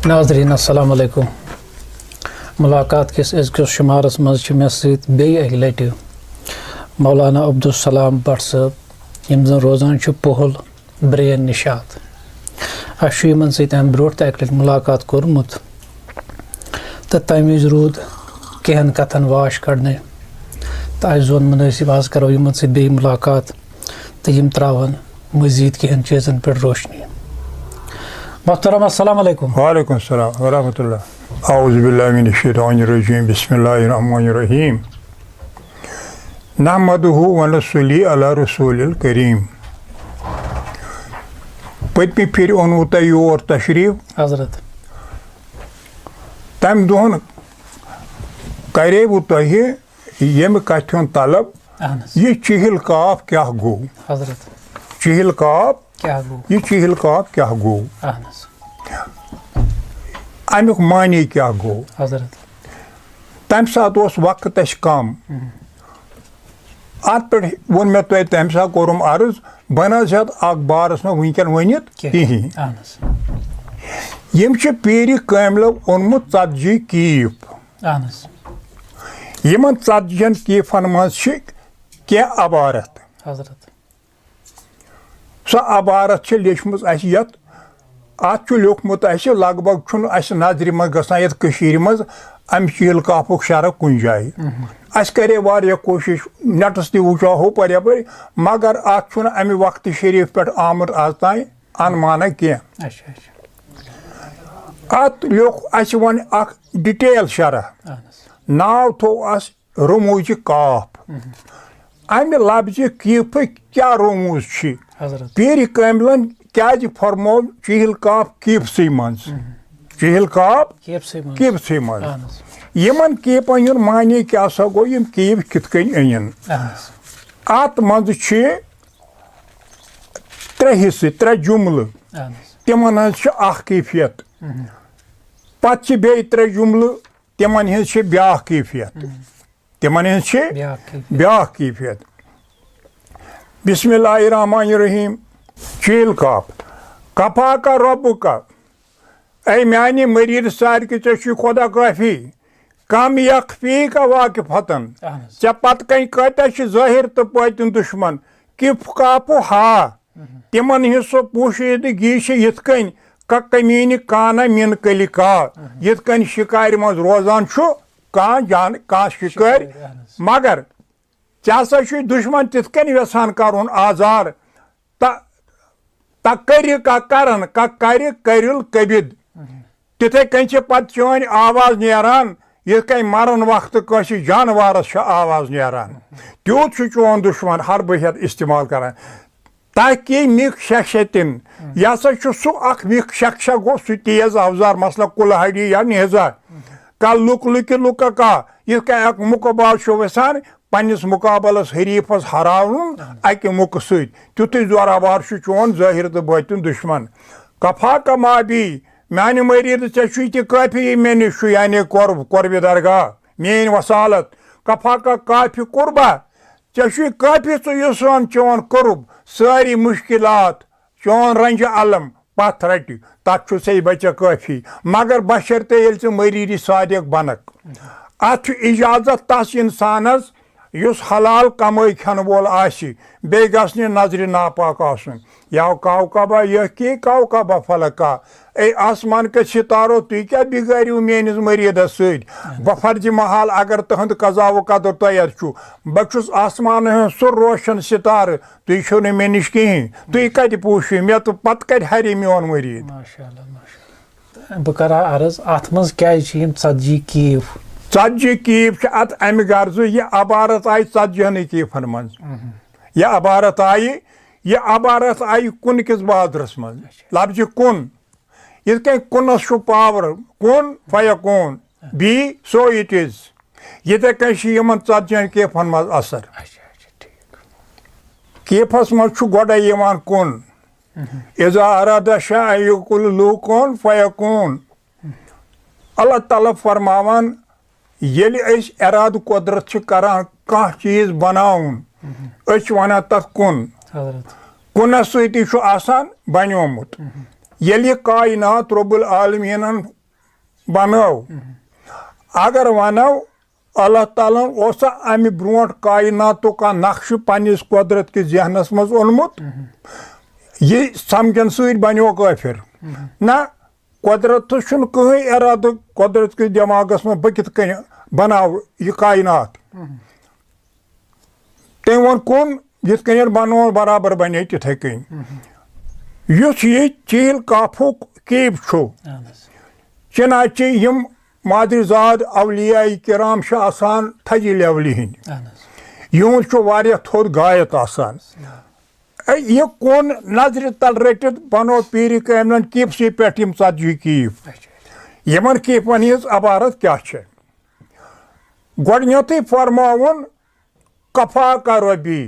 नाज़रीन अस्सलाम वालेकुम। मुलाकात किस अज़किस शुमारस मज़ मे सत बेयि अकि लटि मौलाना अब्दुल सलाम भट साहब यम जन रोजान पोहल ब्रेन निशात यमन सत अम ब्रोट त अकि लटि मुलाकात कोरमुत तो तम विज रूद कहन कथन वाश कड़ने तो अस जोन मुनासिब आज करो यमन सत बेयि मुलाकात तो यम त्रावन मजीद कहन चीज़न पे रोशनी। मोहतरम अस्सलाम वालेकुम। वालेकुम सलाम व रहमतुल्लाह। औज़ु बिल्लाहि मिनश शैतानिर रजीम। बिस्मिल्लाहिर रहमानिर रहीम। नहमदुहु व नसल्ली अला रसूलिल करीम। पत्मी फिर ओनवु तोह योर तशरीफ हजरत तम दोहन करेवु तोह यम कथ तलब यह चिहिल काफ क्या गो हजरत चिहिल काफ क्या गो यह चिहिल काफ क्या गो अमुक मानी क्या गो हजरत तम सात वक्त कम अत पे वो मे तुम तम सा कोरम अर्ज बन बारस में वनकन वनित कहीं यम पीर कामिलो ओनमुत 40 कीफ यमन 40 कीफन मज कह अबारत हजरत सो अबारत लेचम अत लिखमुत लग भग नजर मज गसान मज अम चिहिल काफुक शरह कुन जाए अस करे वारिया कोशिश नेटस तु वो होपर यपर मगर अत अमि वक्त शरीफ पे आमुत आज तान अनमाना कह अत लिख अस वन डिटेल शरह नाव थो अस रमूज काफ अमि लफ्ज कीफ क्या रमूज पीर कामिलन क्या फरमो चिहिल काफ कीफसी मज चिहिल काफ कीफसी मज यमन कीफन हुन माने क्या सा गो यम कीफ कितकन अन अत मज 3 हिस्से 3 जुमल तिमन अख कैफियत पत बे 3 जुमल तिमन हज ब्या कैफियत तिमन हज ब्या कैफियत। बिस्मिल्लाहिर रहमानिर रहीम। चिहिल काफ कफा का रब का ऐ म्यानि मरीद सार कि चे खुदा काफी कम यखफी का वाकिफतन चे पत कन कत ज़ाहिर तो पतिन दुश्मन किफ कापु हा तिमन हिस्सो पोशीदगी यथ कन कमीन काना मिन कलिका यथ कन शिकार मज रोजान कह शिकार मगर चा दुश्मन तिथ कन यसान कर आजार तकर करन करिल कबिद तिथे कन पत चोन आवाज नेरान यह कहीं मरन वक्त कस जानवरस आवाज नेरान त्यूत चोन दुश्मन हर बहत इस्तेमाल कर ताकि मिक शख्सियतिन यह सह मिक शख्स गो सह तेज अवजार मसला कुलहड़ी या निहजा कल लुक का यह कह मुकबाल वसान पन्निस मुकाबलस हरीफस हरावन अकि मुक सुत जोरावर चोन ज़ाहिर तो बातिन दुश्मन कफा का माबी म्यान मरीद चे काफी मे निश यानी कुर्ब दरगाह मेन वसालत कफा का काफी कुर्बा चे काफी सन चोन कुर्ब सारी मुश्किलात चोन रंज अलम पथ रट तथ से बचा काफी मगर बशरते ये मरीद सादिक बनक अत इजाजत तस इंसानस युस हलाल कमाई खन वोल आसि बे गस्न नजर नापाक आसन या कावकाबा यह कि कावकाबा फलका ए आसमान के सितारो तुम क्या बिगाड़ू मेनिस मरीदस सफर्ज महाल अगर तुंद कजा व कदर तैयार छु बहुस आसमान सह रोशन सितार तुम छो न मे निश कहीं तुम कत पूछू मे तो पत कत हरि मोन मरीद। बह कर अर्ज अत मज क्या 40 कीफ 40 कीफ अत अमि गर्ज यह अबारत आई 40 कीफन मज यह अबारत आई कुन किस बादरस मज लफ्ज कुन यह कह कुनस पावर कुन फयकून बी सो इट इज ये कन 40 कीफन मज असर कीफस मज गोडे कुन इज़ा अरादा शायुकुल लुकुन फयकून अल्लाह ताला फरमावन येलि अस इराद कुदरत करान कह चीज बनाउन अस वनान तथ कुन कुनस सती बनियोमुत येलि कायनात रब्बुल आलमीनन बनो अगर वनो अल्लाह ताला ओसा अमि ब्रोट कायनातु का नक्श पन्निस कुदरत के जहनस मज ओनमुत ये समझन सर बनो काफिर ना कुदरत छुन कहीं इराद कुदरत के दिमागस में बह कित कन बनाव यह कायनात तम वो कुन यिथ कन बनो बराबर बने तिथे कन युस ये चील काफुक कीब छु चनाचे यम मादरजाद अवलिया किराम आसान थजी लेवल हंद यूज थोद गायत आसान यह कुन नजर तल रटित बनो पीर कामन कीपसी पे 40 कीप यमन कीपन हज अबारत क्या गडनैथै फरमावन कफा का रबी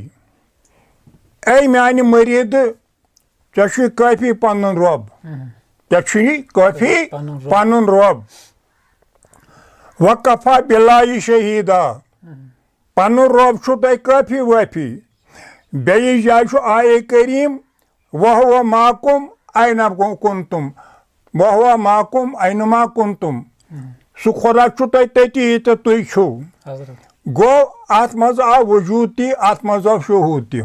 ऐ म्यान मरीद ऐ काफी पन रब ऐ काफी पन रब वकफा बिल्लाहि शहीदा पन रब छु तै काफी वाफी बेयि जाय छु आये करीम वह माकुम ऐना कुंतुम वह माकुम ऐनमा कुंतुम सु खुदा छु तै तति त तुई छु गो अत मज आ वजूद ति अत मज आ शुहूद ति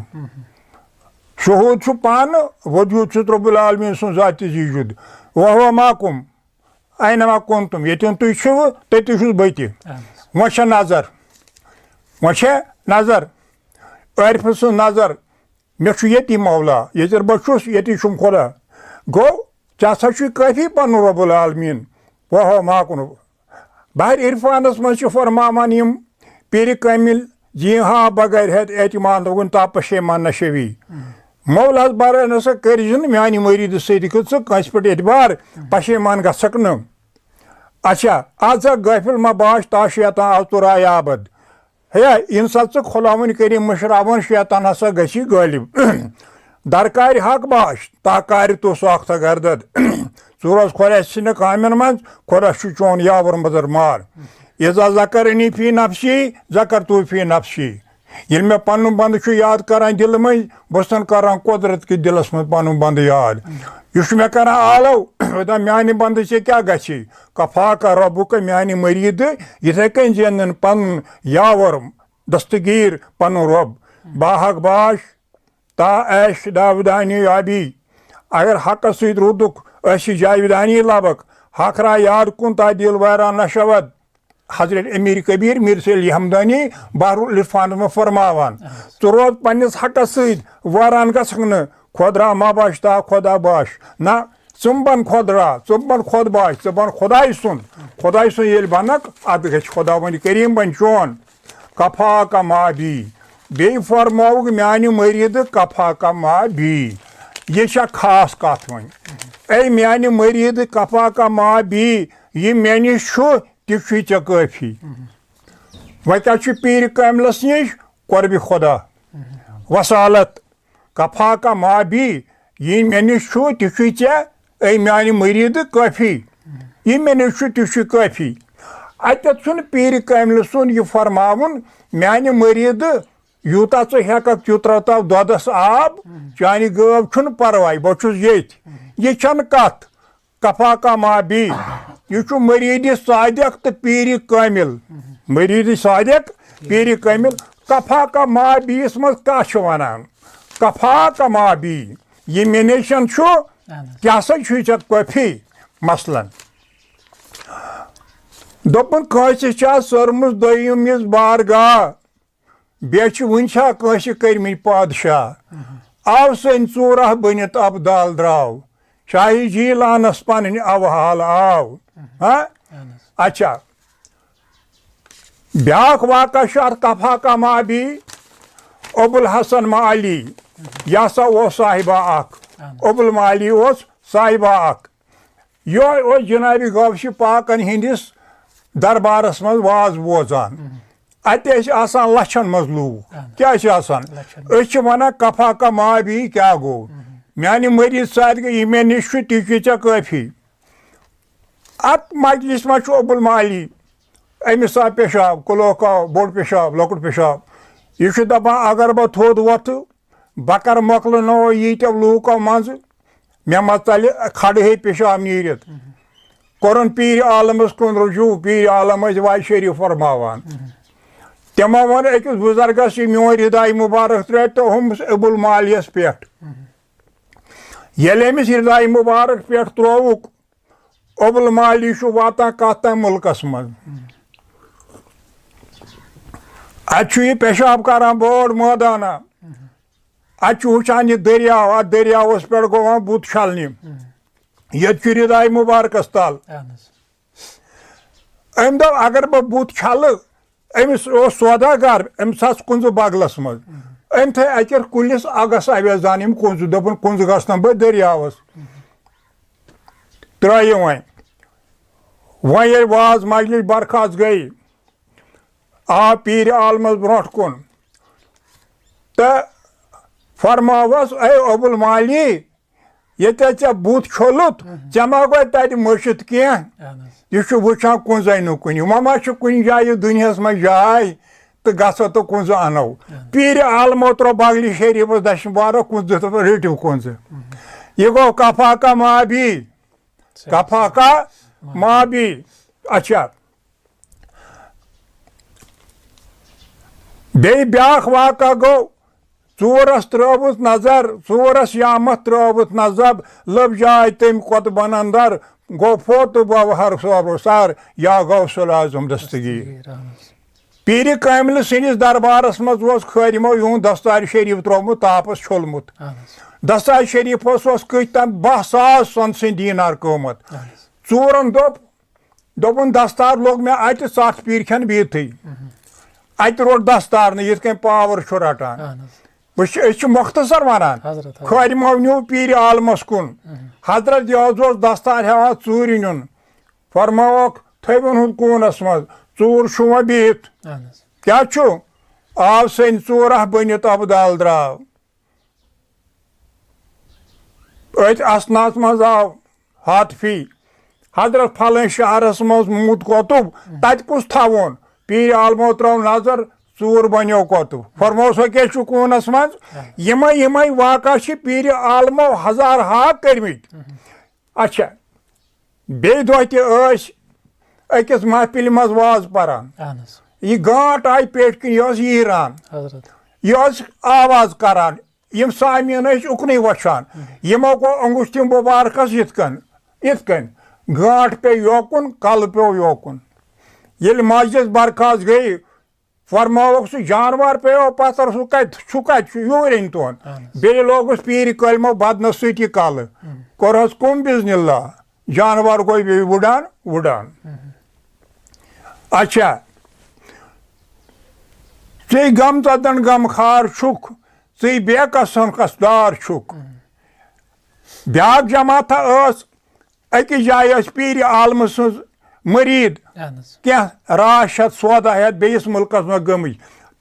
शुहूद छु पान वजूद छु रब्बुल आलमीन सुन जाति जीजुद वह माकुम ऐनमा कुंतुम यतिन तुई छु तति छु बति वछ नजर आरिफ सुन नजर मे छु यति मौला यतिर बछुस यति छुम खुदा गो चासा छु काफी पन रब्बुल आलमीन वह माकुम बाहर इरफानस मज फरमावन यम पीर कामिल जी हाँ बगैर है एतमान दोगुन ता पशेमान नशवी मौला बार नस कर म्यान मरीद सस पे एतबार पशेमान गसक न अच्छा आज गफिल मा बाश ता शैतान आज तो राय आबद है इन सत खुलावन करीम मशरावन शैतान हसा गसी गालिब दरकार हक बाश ताकार तो साख्त गर्दद रोज खुदा सिन कामन मज खुदा चोन यावर मदर मार इजा जकरनी फी नफसी जकर तू फी नफसी ये मे पन बंद याद कर दिल मज बसन कर कुदरत के दिलस में पन बंद याद यह मे कर आलो दा म्यान बंद से क्या गसी कफा का रबुक म्यान मरीद इथे कन जेन पन यावर दस्तगीर पन रब बाहक बाश ता ऐश दावदानी याबी अगर हक सत रुदुक जाविदानी लबक हकरा याद कुन ता दिल वारा नशवद हजरत अमीर कबीर मिर्सेल हमदानी बारुल इरफान में फरमावान तो रोज पन्निस हकस सत वारान गसक न खुदरा मा बाश ता खुदा बाश ना बन खुदरा बन खुद बाश बन खुदाई सुन ये बनक अद गछ खुदा वन करीम बन चोन कफा का मा भी बे फरमाउग म्यान मरीद कफा का मा भी ये खास कत वन ऐ म्यान मरीद कफा का मा भी ये मे छु ति चे काफी वह क्या पीर कामिलस नश कुर्ब खुदा वसालत कफा का मा भी ये मे नश ति चे ऐ म्यान मरीद काफी ये मे नश ति काफी अत पीर कामिल सुन यह फरमावन म्यान मरीद यूता हेक त्युत्रताव दोदस आब चानि गव छुन परवाय बहुस ये कत कफा का मा भी यह मरीद सादिक तो पीर कामिल मरीद सादिक पीर कामिल कफा का मा बीस मज क्या वनान कफा का मा भी ये मेनेशन क्या काफी मसलन दोपन कह सर्मुस दोयमिस बारगाह बे वन कह कर्म पादशाह आव सन चूरह बनित अबदाल द्राव शाही झील आनस पन अवहाल आव हाँ अच्छा ब्याक वाक़ा कफा का मा भी अबुल हसन माली यह सा वो साहिबा अबुल माली साहिबा यह जनाब गौश पाकन हंदिस दरबारस मज वाज बोजान अत लछन मज लूक क्या वन कफा का मा भी क्या गो म्यान मरीज साथ गई मे नश ति चे काफी अत मजलिस मा अबुल माली अमिस आ पेशाब कुलोक बोड़ पेशाब लकुट पेशाब यह दपान अगर बह थोद वोथ बह कर मकल नो यीत लूको मज मे मा चल खड़ हे पेशाब नीरित कोरन पीर आलमस कुन रुजू, पीर आलम वाय शरीफ फरमावान तमो वन अकिस बुजुर्गस मोन हिदाय मुबारक त्रे तो हमस अबुल मालियस पे ये अमिस हिदाय मुबारक पे त्रोवुक अबुल माली वातान कत मुल्कस मज अत पेशाब करान बोड़ मैदाना अत वुचान यह दरियाव अत दरियावस पे गो बुत छलने ये हिदाय मुबारकस तल अम दो अगर बह बुत छल अमिस सौदागर अमिस कुंज बगलस मज अम थे अतर कुलिस अगस अवेजान कुंज दोपन कुंज गसन बह दरियावस त्राय वन वाज मजलिस बरखास्त गई आ पीर आलमस ब्रोट कुन तो फरमावस ए अबुल माली ये चे बुत छोलुत चे मा गो तत मशित कह यह वुचान कुंज नुकुन मा कुन जाए दुनिया मज जाए तो गो तो कुंज अनो पीर आलमो त्रो बगली शरीफ दशबारो कुंज रटिव कुंज यह गो कफा का माबी कफा का माबी अच्छा बे ब्याख वाका गो चूरस त्रोवुत नजर चूरस यामत त्रोवुत नजर लब जाए तम कोत बनंदर गो फोत बवहर सर या गौसल आजम दस्तगीर पीर कामिल सिंदिस दरबारस मज खरिमो यूं दस्तार शरीफ त्रोमुत तापस छोलमुत दस्तार शरीफ कम 10,000 सन सिंह दीनार कीमत चूरन दोपन दस्तार लोग मे अत सत पीर खन बिहथी अत रोट दस्तार ये पावर रटान बह मुख्तसर वनान खरिमो न्यू पीर आलमस कुन हजरत यह दस्तार हेवान चूर नुन फरमावक थवन हुन कूनस मज चूर शुव बिहत क्या आव सन चूरह बनित अबदाल द्राव अत असनास मज आव हाथफी हजरत फलन शहरस मज मुत कोतुब तत कुस थवन पीर आलमो त्रो नजर चूर बनो कोतुब फरमो सो क्या कूनस मज यम वाक़ा पीर आलमो हजार हा कर्मित अच्छा बे दह अकिस महफिल मज वाज परान यह गांट आई पेट किन यह यीरान यह आवाज करान यम सामीन उकन वचान यमो गो अंगुश्ति मुबारकस इतकन गांठ पे योकुन कल पे योकुन ये मस्जिद बरखास्त गई फरमावक सह जानवर पे पत्थर सह यूरिन तोन बे लोगस पीर कलमो बदनस सह कल कोरहस कुम बिजनिल्ला जानवर गो बे उड़ान उड़ान अच्छा चे गम तदन गम खार छुक चे बेकसन कसदार छुक ब्याक जमाता अकिस जाए पीर आलम सज मरीद क्या राश सौदा हेत बेस मुल्कस में गम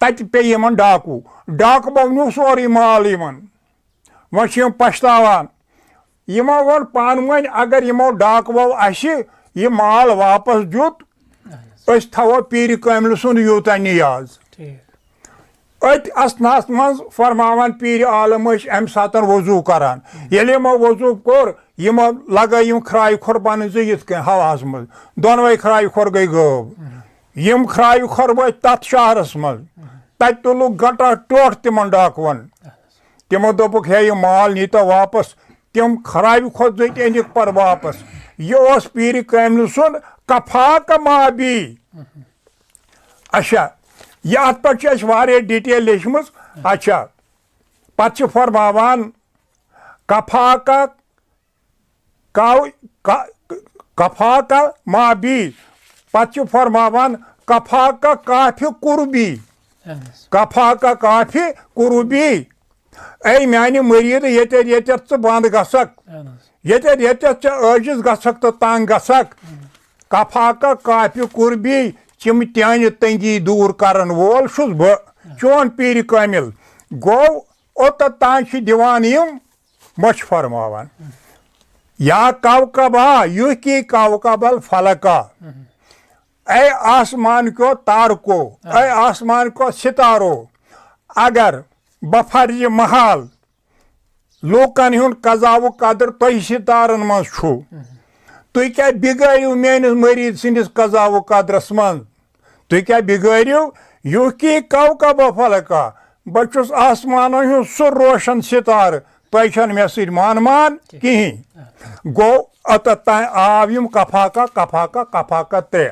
तत पे डाकू डाकबो नु सोरी माल वन पछतावान यमो वोन पान वन अगर यमो डाकबो यह माल वापस दित अस थवो पीर कामिल सुन यूता नियाज अत असनास मज फरमावान पीर आलम अम सात वजू करान ये वजू कोर यमो लगे खराय खोर बन यथ हवास मज दोनवे खराय खोर गई गब यम खराय खोर वो तथ शहरस मज तत तुलुक गटा टोट तिमन डाकवन तमो दोपुक हे यह माल नीतो वापस तम खराय खोत जत अनिक पर वापस यह पीर कामिल सुन कफा कमाबी अच्छा यह अत पे डिटेल लिखम अच्छा पे फरमावान कफा का माबी पे फरमावान कफा का काफी कुर्बी कफा का काफी कुर्बी ऐ मानी मरीद ये बंद गसक ये आजिज गसक तो तंग गसक कफा का काफी कुर्बी चिम त्यान तंगी दूर करन वोल शुस बह चोन पीर कामिल गो ओत तान दिवान यम मश फरमावान या कवकबा युह की कवकबल फलका ऐ आसमान को तारको ऐ आसमान को सितारो अगर बफर्ज महाल लोकन हुन कजाव कदर तह सितारन मज छु तुम क्या बिगड़ो मेनिस मरीज सिंदिस कजा व कदरस मन तुम क्या बिगड़ो यू की कवकब फलका बचुस आसमान हूँ सह रोशन सितार तुम मे सत मान कहीं गो अत आव यम कफाका कफाका कफाका त्रे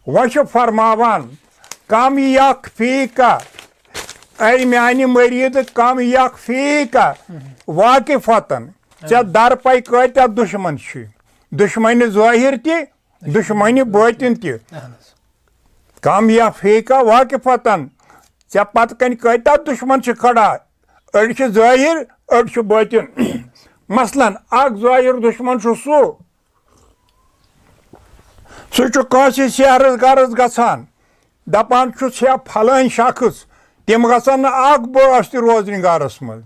वह फरमावान कम यक फीका ऐ म्यानि मरीद कम यक फीका वाकिफतन चे दर पे कत्या दुश्मन दुश्मन ज़ाहिर ति दुश्मन बातिन ति कम यक फीका वाकिफतन चे पत कन कत्या दुश्मन खड़ा अड़ ज़ाहिर अड़ बातिन मसलन अख ज़ाहिर दुश्मन सह शहरस गरज गसान दपान छे फलान शख्स तम गसन अख बस त रोजन गरस मज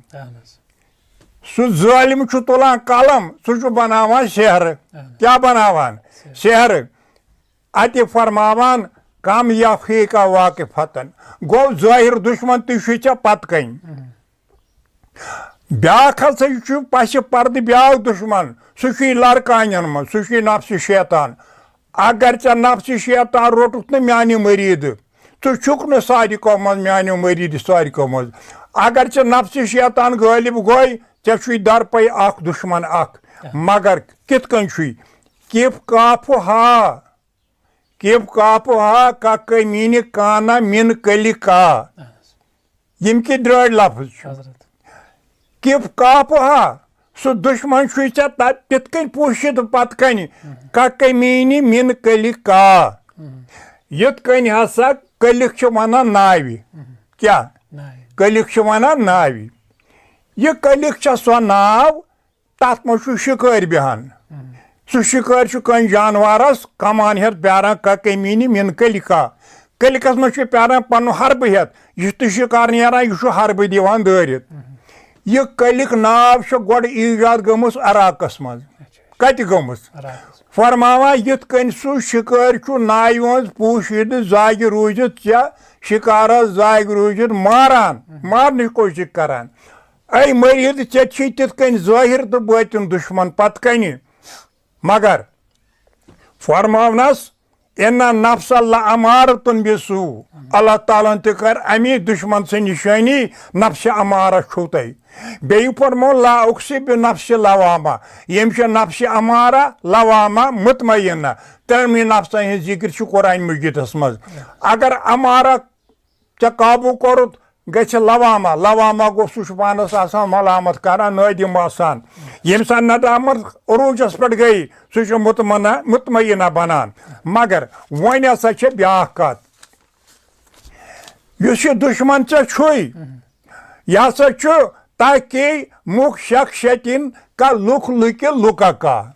सह जालिम तुलान कलम सह बनावान शहर क्या बनावान शहर अत फरमावान कम यफी का वाकिफतन गो ज़ाहिर दुश्मन तुझे पत कन ब्याख हसा पश पर्द ब्याक दुश्मन सह लड़कान मज सह नफ्स शैतान अगर चे नफ्स शैतान रोटुक न म्यानि मरीद तुक न सारिको मज म्यानि मरीद सारिको मज अगर चे नफ्स शैतान गालिब गई ऐ दर पे अख दुश्मन अख मगर कित कन किफ काफु हा का कमीन काना मिन कलि का यम की द्रड़ लफ्ज किफ काफु हा सह दुश्मन तित कन पुशित पत कन का कमीन मिन कलि का युत कन हसा कलिक वनान नावि क्या कलिक वनान नावि यह कलिक सो नाव तथ मह शिकार बेहान सह शिकार कन जानवरस कमान हेत प्यारान का कमीन मिन कलिका कलिकस मह प्यारान पन हरब हेत यह शिकार नेरान यह हरब दिवान दारित यह कलिक नाव गोड़ ईजाद गमस अराकस मज कत गमस फरमावान युत कन सह शिकार नाव मज पूशिद जाग रूजित या शिकारस जाग रूजित मारान मारने कोशिश करान ऐ मरीद चे तित कन ज़ाहिर तो बातिन दुश्मन पत कन मगर फरमावनस इन्ना नफ्स अमारतुन बिसू अल्लाह ताला त कर अमी दुश्मन से निशानी नफ्स अमारा छो तय बेयु फरमो ला उक्सिब नफ्स लवामा यम नफ्स अमारा लवामा मुतमय्यना तमी नफ्स हिंद जिक्र कुरान मजीदस मज अगर अमारा चे काबू कोरुत गछ लवामा लवामा गो सह पानस आसान मलामत करान नादिम आसान यम सा नदामत उरूजस पे गई सह मुतमय्यना बनान मगर वन हसा ब्याख कत यह दुश्मन चे यह हसा ताकि मुख शक शतिन का लुक लुक लुका का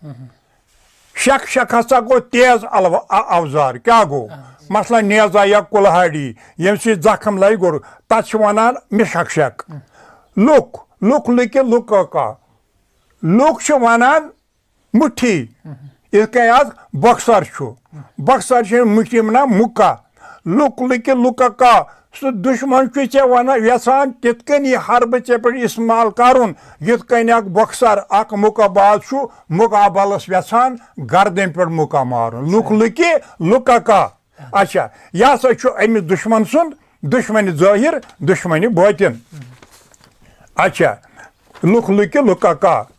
शक शक हसा गो तेज अवजार क्या गो मसला नेजा या कुल्हाड़ी यम जख्म लग गोर तथ वनान मिशक शक लुक लुक लुक लुका का लुक वनान मुठी इस बक्सर बक्सर मुठी वना मुक्का लुक लुक लुका का सह दुश्मन चे वन यसान तित कन यह हरब चे पे इस्तेमाल करुन युत कन बक्सर अख मुकाबाज मुकाबलस यसान गर्दन पे मुका मारुन लुक लुक लुका का अच्छा यह हसा अमिस दुश्मन सुन दुश्मन ज़ाहिर दुश्मन बातिन अच्छा लुक लुक लुका का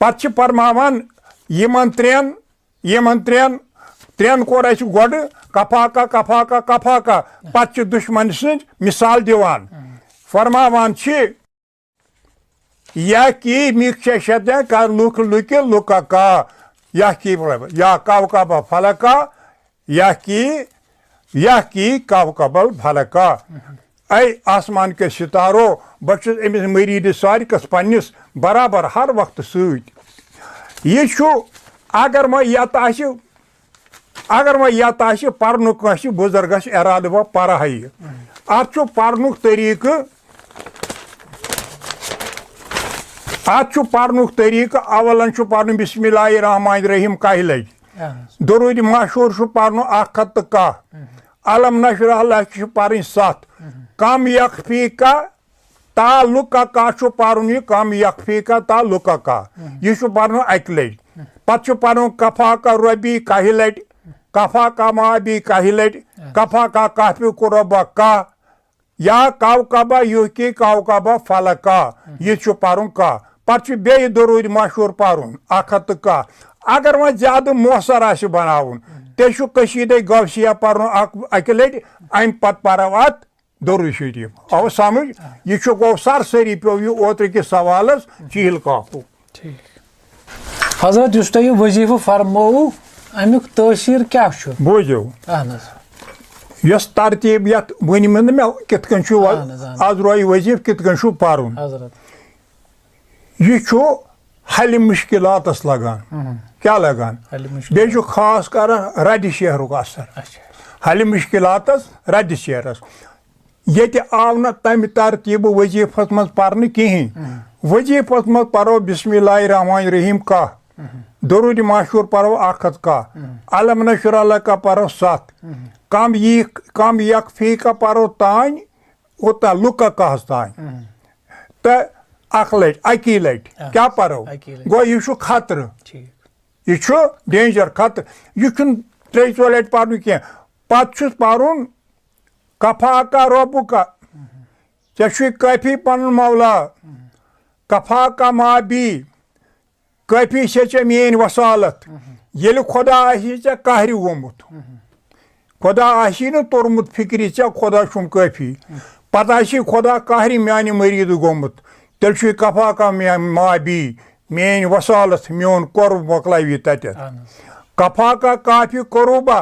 पत फरमावान यमन त्रेन कोर गोड़ कफाका कफाका कफाका पत दुश्मन सद मिसाल दिवान फरमावान या की मिक्ष का लुक लुक लुका का या की या कवकब फलका या की कवकबल फलका ऐ आसमान के सितारो बस अमिस मरीद सारिकस पन्निस बराबर हर वक्त सत यह अगर वह यत पर्नुक बुजुर्गस इराद वह पर अत पर्नुक तरीक अवलन पर्न बिस्मिल्लाहिर्रहमानिर्रहीम कह लज दरूद मशहूर पर्न 1 कह अलम नशरह लक पर्न 7 कम यकफी का ताल्लुक का पर्न कम यकफी का ताल्लुक का यह पर्न 1 लज पत्तु पढ़ुन कफा का रबी काहि लट कफा का माबी काहि लट कफा का काफी कुरबा का या काव कबा युकी काव कबा फलका ये पढ़ुन का पत्तु बे दरूद मशहूर पढ़ुन 100 का अगर वह ज्यादा मोसर आसि बनाउन तेल कशीदे गवसिया पढ़ुन अकि लट अम पत पढ़ो अत दरूद शरीफ आव समझ यह गो सरसरी पे यह ओत्र किस सवालस चील काकू हजरत युस तुम वजीफा फरमो अमुक तसीर क्या बोझो यस तरतीब ये वन मे कित आज रोय वजीफ कित पढ़ुन यह हल मुश्किलातस लगान क्या लगान बे खास कर रद शेहरुक असर हल मुश्किलातस रद शेहरस ये आव न तम तरतीब वजीफस मज पर्न कहें वजीफस मज पढ़ो बिस्मिल्लाहिर रहमानिर रहीम का दरूद मशहूर पढ़ो 100 का अलम नशर का पढ़ो 7 कम यकफी का पढ़ो तान उतना लुक कह तान तो अकी लट क्या पढ़ो गो यह खतर यह डेंजर खतर यह 3-4 लट पढ़ कह पे पढ़ुन कफा का रबु का चे कफी पन मौला कफा का माबी कफी से मेन वसालत ये खुदा आसी चे कहर गोमुत खुदा आसी न तोरमुत फिक्री चे खुदा छुम कफी पता खुदा कहर मान मरीद गोमुत तेल कफा का माबी मेन वसालत मेन कर्ब मोकलावी तत कफा का काफी करूबा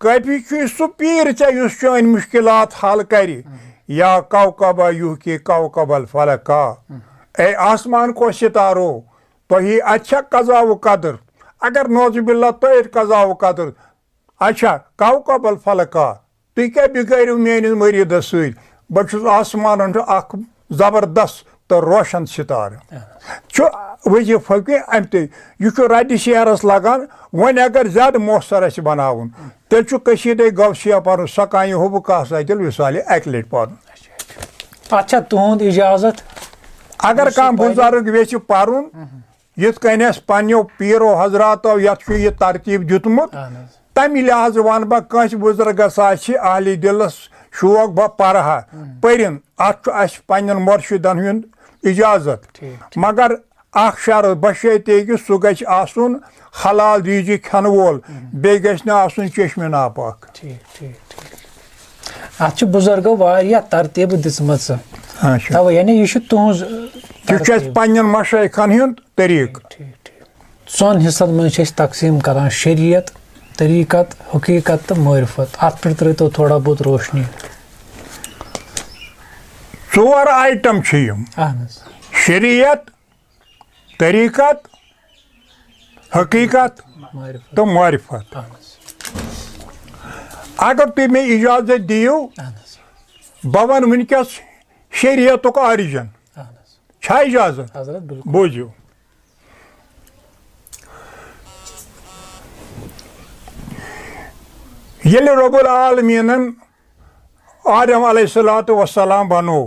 कफी सह पीर चे चान मुश्किलात हल कर या कौकबा यूह की कौकबल फलका ए आसमान को सितारो तो ही अच्छा कज़ा व कदर अगर नौजुबिल्ला तो कज़ा व कदर अच्छा कौकबल फलका तुम क्या बिगड़ो मेन मरीद सत बस आसमान जबरदस्त तो रोशन सितार वजीफा अम यह रद शेहरस लगान वन अगर ज्यादा मोसर बनाउन तेल कशीदे गवसिया पढ़ सकान हुब कह तेल मिसाल अक लट पढ़ अच्छा तुंद इजाजत अगर कह बुजुर्ग वेच पढ़ुन यिथ कन पन्नो पीरो हजरातो यह तरतीब दितमुत तम लिहाज वन बह कस बुजुर्गस आहली दिलस शौक बह पढ़ा परिन अस पन्न मुर्शिदन हुंद इजाजत मगर अख शर्त बशेते कि सह गछ आसुन हलाल रीजी खन वोल बे गछ न आसुन चश्मे नापाक अत बुजुर्गो वारिया तरतीब दिसमत तवे यानी यह तुज पन्न मशाइखन हुंद तरीक सोन हिस्सन मज तकसीम करान शरीयत तरीकत हकीकत तो मारिफत अत पे त्रो थोड़ा बहुत रोशनी 4 आइटम शरीयत तरीकत हकीकत तो मारिफत अगर तुम मे इजाजत दियो बह वन वनकस शरीयत ऑरिजिन इजाजत बोझो ये रब्बुल आलमीनन आदम अलैहिस्सलातु वस्सलाम बनो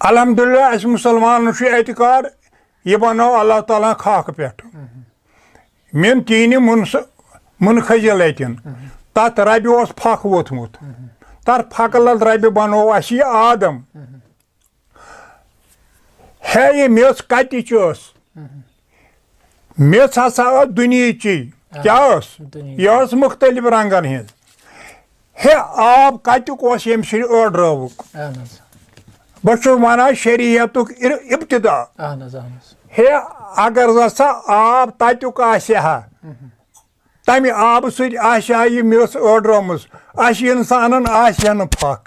अल्हम्दुलिल्लाह अस मुसलमान एतकाद यह बनो अल्लाह ताला खाक पे मिन तीन मुन खजल अतन तथ रबि ओस फक वोथमुत तथ फकल रबि बनो अस यह आदम है ये मेच कतिच मेच हसा दुनियाची क्या यह मुख्तलिफ रंगन हज हे आब कतुक यम अड़वुक बस वन शरीयत इब्तिदा हे अगर हसा आब ततुक हा तम आब सह मेस अड़म इंसान आन फक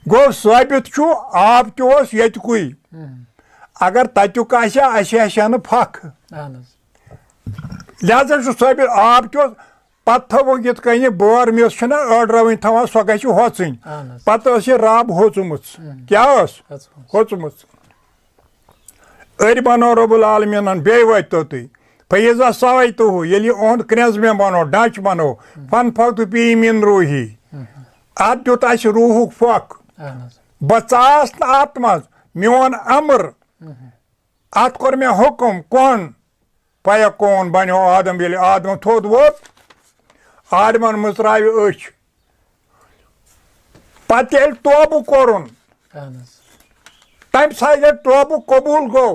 गो साबित आब तोस यतकुई अगर ततुक आन फक लिहाजा साबित आब तोस पत् थो ये कन बोर मेस अड़वन थवान सो गि होचन पत् रब होचुम क्या होचुम अर बनो रब्बुल आलमीनन बे वो तुम फैज़ा सवैतु ये ओंद क्रेज में बनो डच बनो फन फक पी मिन रूही अत दुत रूहुक फक बचास न अत मज मोन अमर अत कोर मे हुकुम कौन पया कौन बनो आदम ये आदम थोद वोत आदमन मुत्राव अच पत ये तोबु कोरुन तम सा तोबु कबूल गो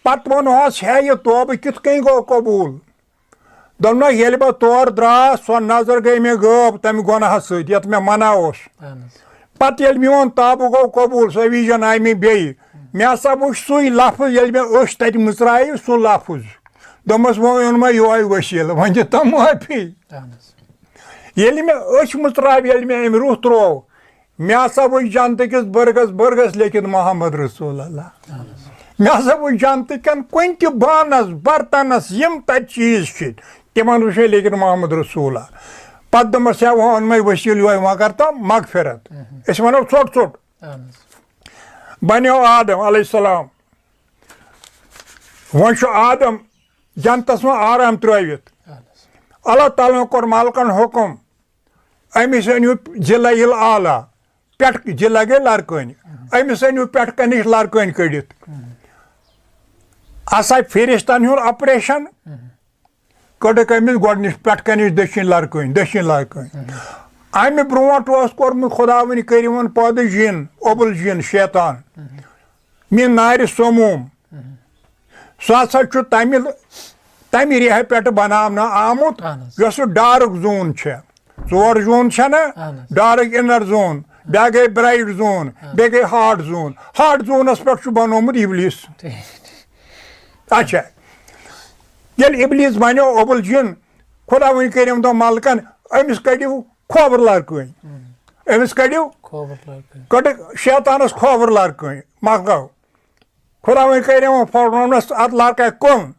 पत वोनस है ये तोबु कित कहीं गो कबूल दोनों ये बह तौर द्रास सो नजर गई मे गब तम गुनाह सत मे मना पत ये मोन ताबु गो कबूल सो विजन आय मे बे मे हसा वुच सुई लफ्ज ये मे अश तत मुत्राव सह लफ्ज दोमस वोन मे योय वशील वन दि तम माफी ये मे अश मुत्राव ये मे अम रुह त्रो मे हसा वुच जन्नत किस बर्गस लेकिन मोहम्मद रसूल अल्लाह मे हसा वुच जन्नत कन कुन ति बानस बर्तनस यम तत चीज तिमन वुचे लेकिन मोहम्मद रसूल पत दोमस या वोन मे वशील योय वह करता मगफिरत अस वनो ोट ोट बनो आदम अलैहिस्सलाम वन आदम जन्नतस में आराम त्रवित अल्लाह ताला कोर मालकन हुकुम अमिस अनु जिल आला पे जिला गई लड़कन अमिस अनु पे कनिश लड़कन कड़ित असा फिरिस्तन हुन ऑपरेशन कड़क अमिस गोडनिश पे कनिश दक्षिण लड़कन अमि ब्रोट कोर्मुत खुदा वन करिवन पद जिन अबुल जिन शैतान मिन नार समूम सह हसा तमि रेह पे बनाना आमुत यस डार्क जोन चोर जोन ना डार्क इनर जोन बे गई ब्राइट जोन बे गई हार्ट जोनस पे बनोमुत इबलिस अच्छा ये इबलिस बनो अबुल जिन खुदा वन करिम दो मालकन अमिस कड़िव खोबर लड़कन अमिस कड़िव कड़क शैतानस खोबर लड़कन मकगो खुदा वन करिम फौरनस अत लड़का कौन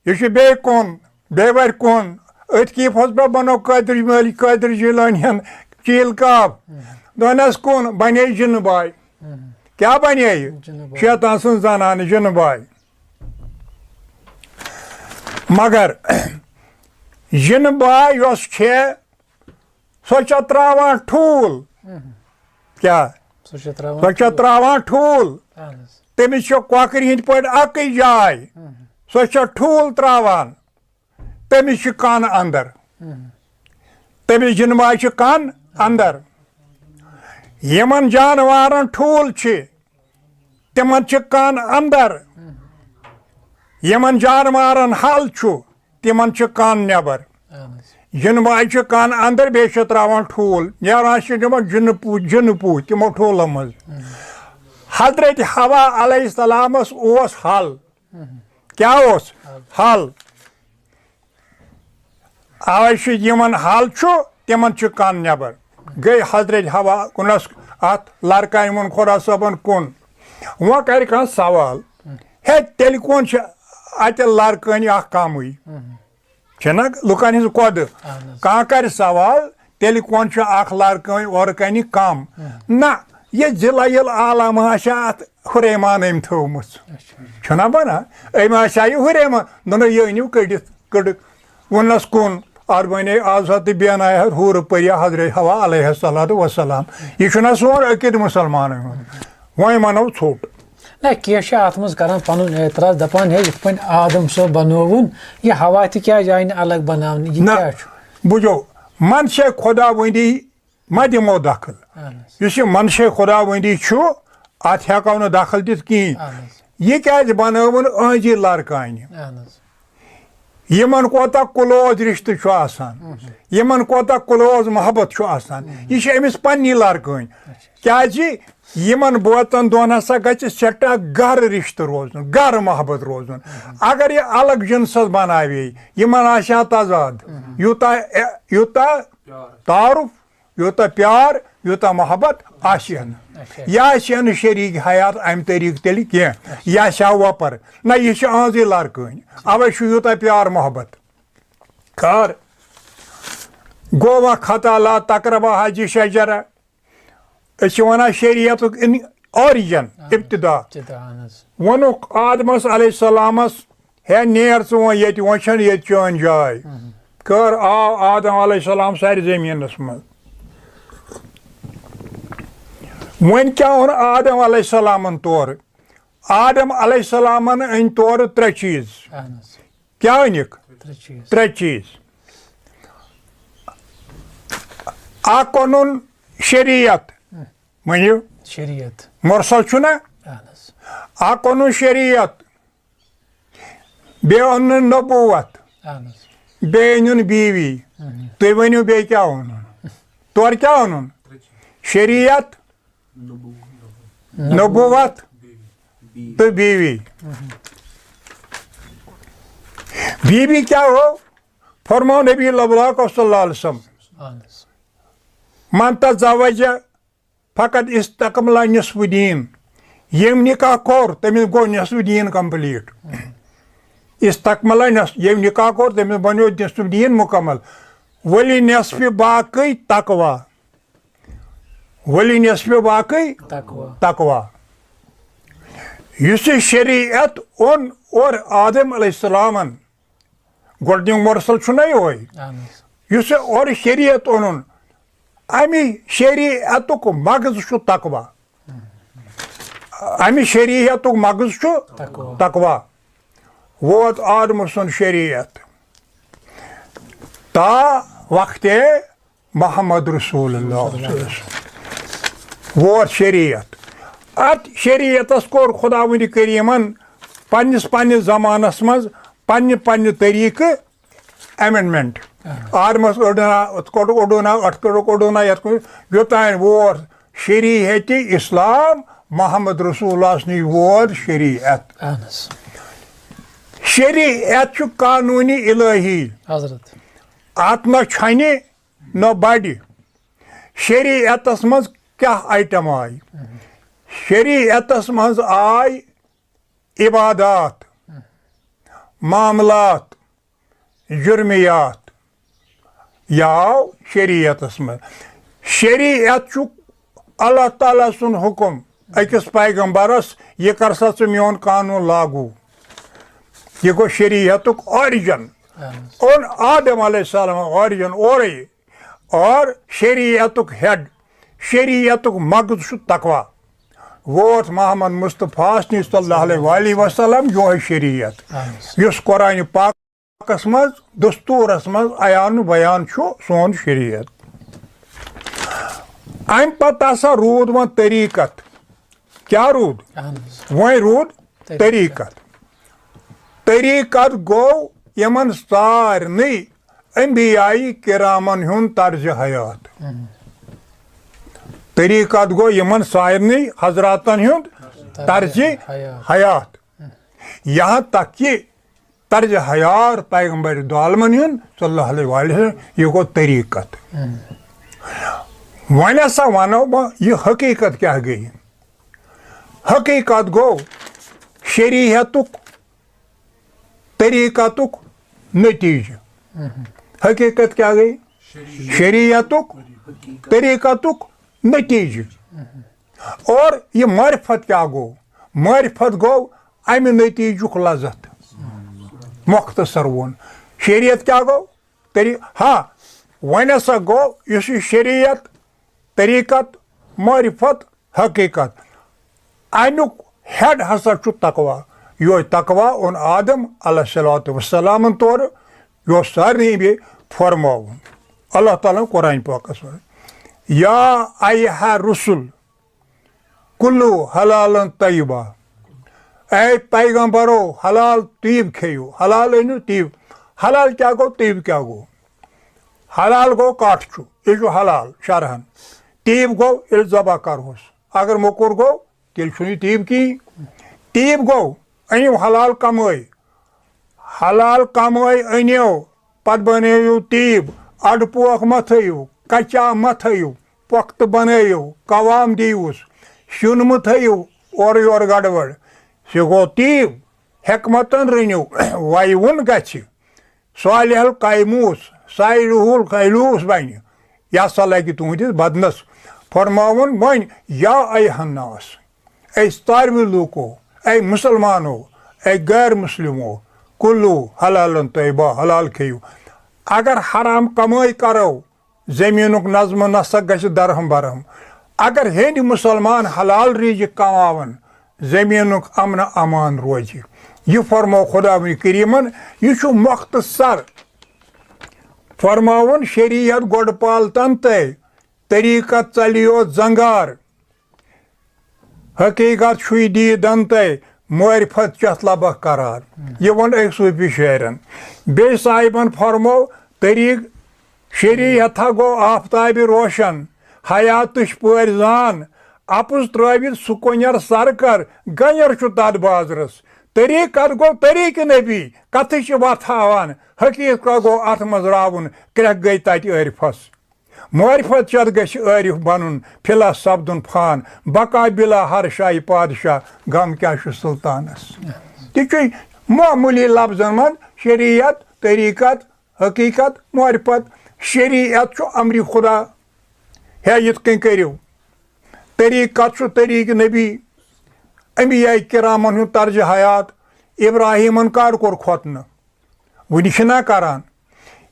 यह बे कौन बे वर कौन अथ कीफ पे बनो कादिर जिलान चील काब दोनस कौन बने जिन बाय क्या बने शैतान सुन जनान जिन बाय मगर जिन बाय सो त्रावान ठूल क्या सो त्रावान ठूल तमिस कौकर हिंद पे अक जाय सो ठूल त्रावान तमिस कन अंदर तमिस जिन बाय कन अंदर यमन जानवारन ठूल तिमन कन अंदर यमन जानवारन हल तिमन कन नबर जिन बाय कन अंदर बे त्रावान ठूल नान जिन पू तमो ठूल मज हजरत हवा अलैहिस्सलामस ओस हल क्या ओस हल अवश्य यमन हल तिमन कन नबर गई हजरत हवा कुनस अत लड़का मुन खुदा सबन कुन वह कर सवाल हे तेल कौन अत लड़कन कमुई ना लुकन हिज कद कह कर सवाल तेल कौन लड़कन और कन कम ना ये जिला आलम अत हुरैमान अम थोमुना बना अम आय हुरैमान दोन ये अनिव कड़क वनस कुन और बने आज बेन हूर परिया हजरत हवा अलैहिस्सलातु वस्सलाम यह सोन अकीद मुसलमान वह मनो ोट ना कह अत मज कर पुन एतराज दपान है ये आदम सब बनोन यह हवा क्या अलग बनाने बुझो मनशे खुदा वंदी मा दिमो दखल इस मनशे खुदा वंदी अत हेको न दखल दित कहें यह क्या बनोन अहजी लड़कान यमन कोता क्लोज रिश्ते यमन कोता क्लोज मोहब्बत यह अमिस पन्नी लड़कन क्या यमन बोतन दोन हसा गि सटा गर रिश्ते रोजन गर मोहब्बत रोजन अगर यह अलग जिनसस बनावे यमन आशा तजाद यूता तारुफ यूता प्यार यूता मोहब्बत आशियन यह शरीक हयात अम तरीक तेल कह यह वपर ना यह अहजी लड़कन अवे यूता प्यार मोहब्बत खर गोवा खताला तकरबा हज शजरा वन शरीयत ऑरिजन इब्तिदा वनु आदमस अलैहिस्सलामस है नेर वो ये चन जाय कर आव आदम अलैहिस्सलाम सारे जमीनस मज वन क्या ओन आदम अलैहिस्सलामन तौर आदम अलैहिस्सलामन अन तौर 3 चीज क्या अनिक 3 चीज आकोनुन शरीयत मनियो शरीयत मुरसल छुना आकोनुन शरीयत बे ओनुन नबुवत बे ओनुन बीवी तुम वनियो बे क्या ओनुन तौर क्या ओनुन शरीयत नबुवत तो बीवी बीवी क्या हो फरमाओ नबी सल्लल्लाहु अलैहि वसल्लम मन तज़व्वज फ़कत इस्तकमला निस्फ़ दीन यम निकाह कोर तमिस गो निस्फ़ दीन कंप्लीट इस्तकमला यम निकाह कोर तमिस बनो निस्फ़ दीन मुकम्मल वली निस्फ़ बाकी तकवा वली निस्फ़ बाकी तकवा युस शरीयत ओन और आदम अलैहिस्सलामन गोडनिक मुरसल छुना योय युस और शरीयत ओनुन अमी शरीयतुक मगज छु तकवा अमी शरीयतुक मगज छु तकवा वोत आदम सुन शरीयत ता वक्ते मोहम्मद रसूलुल्लाह वोत शरीयत अत शरीयतस कोर खुदावंद करीमन पन्निस पन्निस जमानस मज पन्नि पन्नि तरीक अमेंडमेंट आदमस ओडोना ओडोना योतान वोर शरीयत इस्लाम मोहम्मद रसूलुल्लाह नि वोर शरीयत शरीयत छु कानूनी इलाही आत न छने न बड़ि शरीयतस मज क्या आइटम आई शरीयतस मज आय इबादात मामलात जुर्मियात याव शरीयतस मज शरीयत छु अल्लाह ताला सुन हुकुम अकिस पैगंबरस ये कर सा मेन कानून लागू ये गो शरीयतुक ऑरिजिन और आदम अलैहिस्सलाम ऑरिजिन और शरीयतुक हेड शरीयतुक मगज छु तकवा वोत मोहम्मद मुस्तफा सल्लल्लाहु अलैहि वसल्लम यो है शरीयत युस कुरान पाकस मज दस्तूरस मज अयान बयान छु सोन शरीयत अम पता सा रूद वन तरीकत क्या रूद वह रूद तरीकत तरीकत गो यमन सारनी अंबियाई किरामन हुन तर्ज हयात तरीकत गो यमन सारनी हजरातन हुन तर्ज हयात यहाँ तक कि तर्ज हयात पैगंबर दालमन हुन सल्लल्लाहु अलैहि वसल्लम ये गो तरीकत वन सा वनो ये हकीकत क्या गई हकीकत गो शरीयतुक तरीकतुक नतीज हकीकत क्या गई शरीयतुक तरीकतुक नतीज और ये मारिफत क्या गो मारिफत गो अमि नतीजुक लज़त मुख्तसर वोन शरीयत क्या गो हाँ वन सा गो इस शरीयत तरीकत मारिफत हकीकत अमुक हेड हसा छु तकवा यो तकवा उन आदम अलैहिस्सलातु वस्सलाम तौर यो सारनी भी फरमावन अल्लाह ताला कुरान पाकस या अय्युहा रुसुल कुल्लु हलालन तय्यबा ऐ पैगंबरो हलाल तीब खेयो हलाल नु तीब हलाल क्या गो तीब क्या गो हलाल गो काठ छु ये जो हलाल शरहन तीब गो इल जबा करहोस अगर मोकुर गो तिल छुनी तीब की तीब गो अनिव हलाल कमाई अनिव पत बनो तीब अडपोख म थो कचा म थो पुख्त बनो कवाम दीवस शुन म थो और योर गड़बड़ सह गो तीब हेकमतन रनिव वयवुन गछ सालिहल कायमूस साइरुहुल खैलूस बन यह सा लगे तुहदिस बदनस फरमावन वन या अय्युहन्नास ऐ सारवी लूको ऐ मुसलमानो ऐ गैर मुस्लिमो कुल्लू हलालन तय्यबा हलाल खेयू अगर हराम कमाई करो जमीनुक नज्म नसक गछ दरहम बरहम अगर हेंद मुसलमान हलाल रिजिक कमावन ज़मीनुक अमन अमान रोज यह फरमो खुदा करीमन यह मुख्तसर फरमावन शरीयत गोड पालतन ते तरीक़त चलियो जंगार हकीकत छुई दीदन ते मारिफत चथ लबक करार यह वन एक सूफी शायरन बे साहिबन फरमो तरीक शरीयत गो आफ्ताब रोशन हयातुश पर जान अपुज त्रवित सुकुनर सर कर गंयर तद बाजरस तरीक़त गो तरीक नबी कथ वत हावान हकीकत गो अथ मज रावन क्रह गई तत आरिफस मारिफत चत गि आरिफ बनन फिला सपदुन फान बका बिला हर शाही पादशाह गम क्या सुल्तानस तह मामूली लफ्जन मन शरीयत तरीक़त हकीकत मारिफत शरीयत अमरी खुदा है ये करो तरीक़त तरीक नबी अम्बिया किरामन तर्ज हयात इब्राहिमन कर कोर खोतन वन करान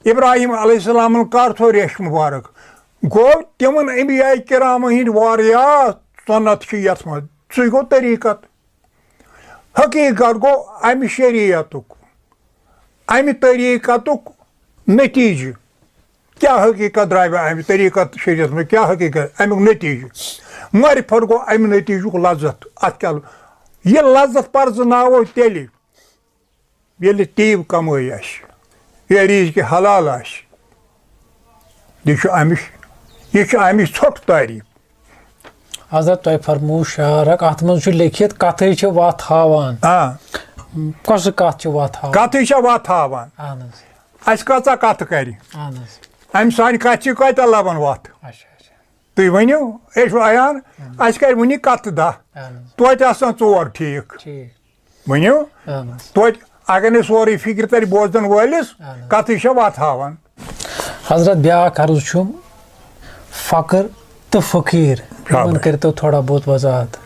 इब्राहिम अलैहिस्सलाम कर थो रेश मुबारक गो तिमन अम्बिया किराम हिंद वारिया सन्नत यथ मज सह गो तरीक़त हकीकत गो अमि शरीयतुक अमि तरीक़तुक नतीज क्या हकीकत द्राय अमि तरीक़त शरीयत में क्या हकीकत अमुक नतीज मारिफत गो अमि नतीजुक लज्जत अत क्या यह लज्जत पर्जनावो तेल ये तीव कमाई यह रीज के हलाल यह अमिश छोट तारीफ हजरत तुम फरमू शारक अत मज लिखित कथ वत हावान कस कथ वत वत हावान अस कचा कथ कर अम सान कथ कत लबन वत तुम वनो अयान अस कर वन कत दह तोत आसान 4 ठीक वनो तोत अगर ने सोरे फिक्र तर बोजन वलिस कथ वत हावान हजरत ब्याक अर्ज फ़क्र तो फ़कीर इन कर तो थोड़ा बहुत वजाहत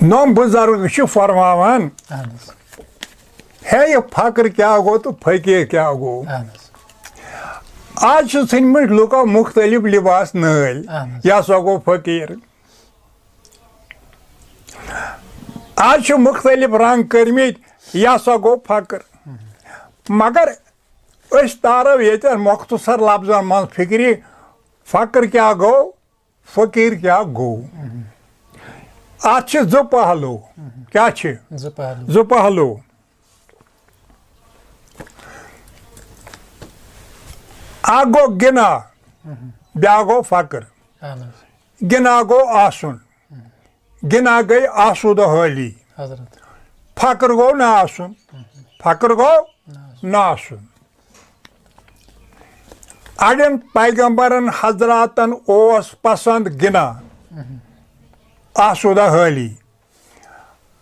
नम बुजुर्ग फरमावान है ये फ़क्र क्या गो तो फ़कीर क्या गो आज सन लुको मुख्तलिफ लिबास नल यह सो गो फ़कीर आज मुख्तलिफ रंग कर्मित यह सो गो फ़क्र मगर तारो ये मुख्तसर लफ्जन मन फिक्री फ़क्र क्या गो फ़कीर क्या गो अत जो पहलू क्या जो पहलू आ गो गिना ब्या गो फ़क्र गिना गो आसुन गिना गई आसूदा हाली फ़क्र गो ना आसुन फ़क्र गो ना आसुन अड़न पैगंबरन हजरातन ओस पसंद गिना आसूदा हाली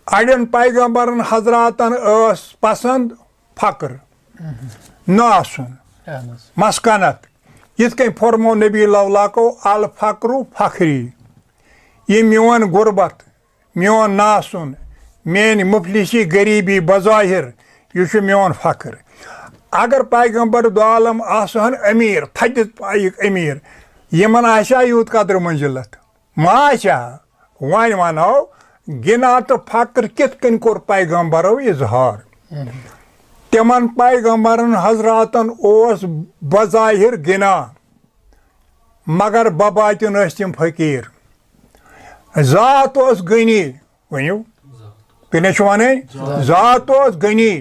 अड़न पैगंबरन हजरातन ओस पसंद फ़क्र न आसुन मस्कनत यथ कन फरमो नबी लवला को अल फ़क्रु फ़खरी ये मोन गुरबत मोन नासुन मेन मुफलिसी गरीबी बज़ाहिर यह मोन फ़क्र अगर पैगंबर दोआलम आसन अमीर थदित पाइक अमीर यमन आशा यूत कदर मंजिलत माशा वन वनो गिना तो फ़क्र कित कन कोर पैगंबरो इजहार तिमन पैगंबरन हजरातन ओस बज़ाहिर गिना मगर बबातिन तिम फ़कीर ज़ात ओस गनी वनो कने वन ज़ात ओस गनी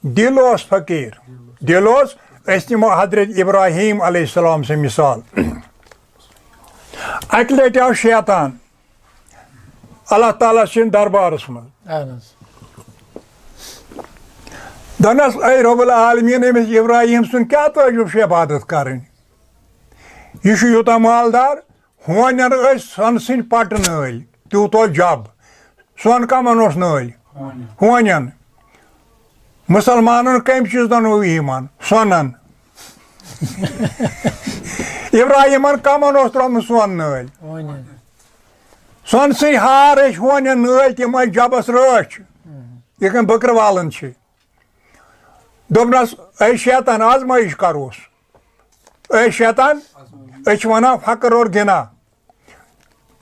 दिल ओस फ़कीर दिल ओस निमो हजरत इब्राहिम अलैहिस्सलाम से मिसाल अक लट आव शैतान अल्लाह ताला सिंद दरबारस मज दनस ऐ रब्बुल आलमीन अमिस इब्राहिम सुन क्या तजुब इबादत करन यह यूता मालदार होन सन सिंद पट नल तूत जब सोन कमन नल होन मुसलमानन कम चीजन ईमान सोनन इब्राहिमन कमन त्रोम सोन नल सोन सी हार होन नल तम जबस रच यह बकर वालन दोपनस ऐ शैतान आजमाइश करोस ऐ शैतान वन फ़क्र और गिना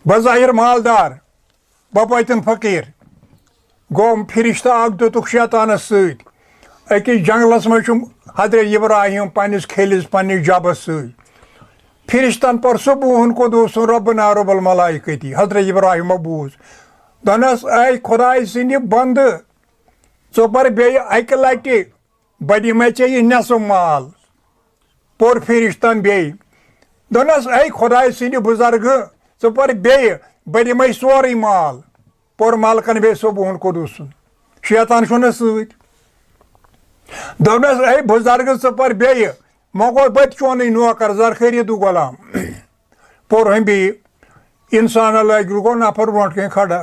बज़ाहिर मालदार बपतिन फकीर गो फिरिश्ता अख दुतुक शैतानस सत अकिस जंगलस मज हजरत इब्राहिम पन्निस खेलिस पन्निस जबस सत फिरिश्तन पर सुबूहन कुदूस रब्बना रब्बुल मलाइकती हजरत इब्राहिम बूज दनस ऐ खुदाय सिंदि बंद ो पर बे अकि लटि बड़ी मे ये नेसफ माल पोर फिरिश्तन बे दोनस ऐ खुदाय सिंदि बुजुर्ग ो पर बे बड़ी मे सोरे माल पोर मालकन बे सुबूहन कुदूस शैतान छुन सत दोनस ऐ बुजुर्ग ो पर बे मगो बत चोन नौकर जरखरी दु गुलाम पोर हम बे इंसान लग गो नफर ब्रोट कह खड़ा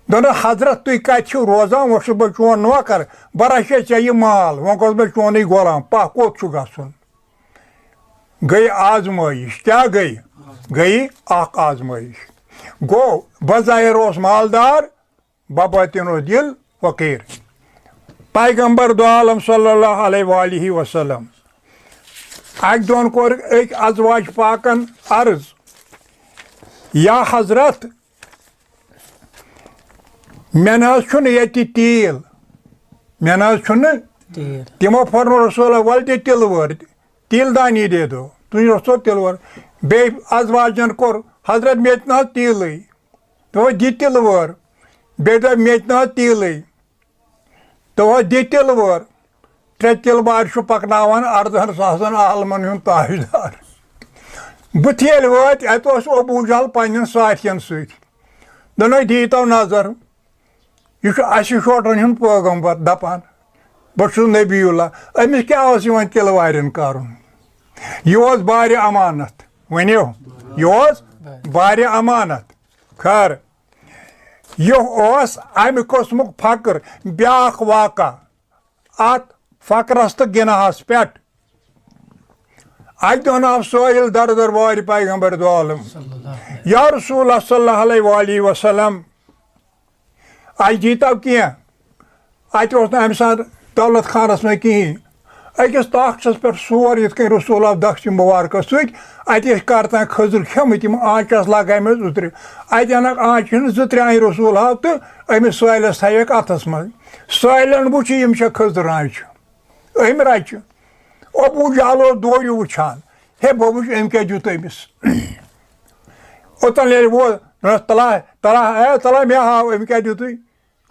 दोन हजरत तुम कत रोजान वो बह चोन नौकर बह रचे ऐ यह माल वो गोस बह चोन गुलाम पह कोत गन गई आजमाइश क्या गई आजमाइश गो बज़ाहिर मालदार बबातिन दिल फकीर पैगंबर दो आलम सल्लल्लाहु अलैहि वसल्लम अक दोन कोर एक अजवाज पाकन अर्ज या हजरत मे न तील मे न तमो फरम रसूल वल दे तिलवर तिल दानी दे दो तुझ रसो तिलवर बे अजवाजन कोर हजरत मे न तिल तो दि तिलवर बे दो मे न तिल तो दि तिलवर त्रे तिलवार पकनावान 18,000 आलमन हुन ताजदार बुथ ये वत अबू जहल पन्न साथियन सत दोन दीतो नजर यह शोटन हुन पैगंबर दपान बस नबीउल्लाह अमिस क्या तिलवारन कर यह बार अमानत वनो यह बार अमानत खैर यह अमि कस्मुक फक्र ब्या वाक़ा अत फकरस तो गिनाहस पे अक दोन आव सोहिल दर दरबार पैगंबर दो आलम या रसूल सल्लल्लाहु अलैहि वसल्लम अज दीतो कह अत अम सात दौलत खानस में कहें अकिस ताकस पे सोर ये रसूल दक्ष मुबारक सत करता खजर खेमत आंचस लगाम उतर अनक आंच 2-3 रसूल तो अमिस सैलस थक अथस मज सैलन वुच खजर आंच अम रच अबू जहल दोर वुचान हे बह वुच अम क्या दित अमिस ओतन वो तला तला तला मे हाव अम क्या दित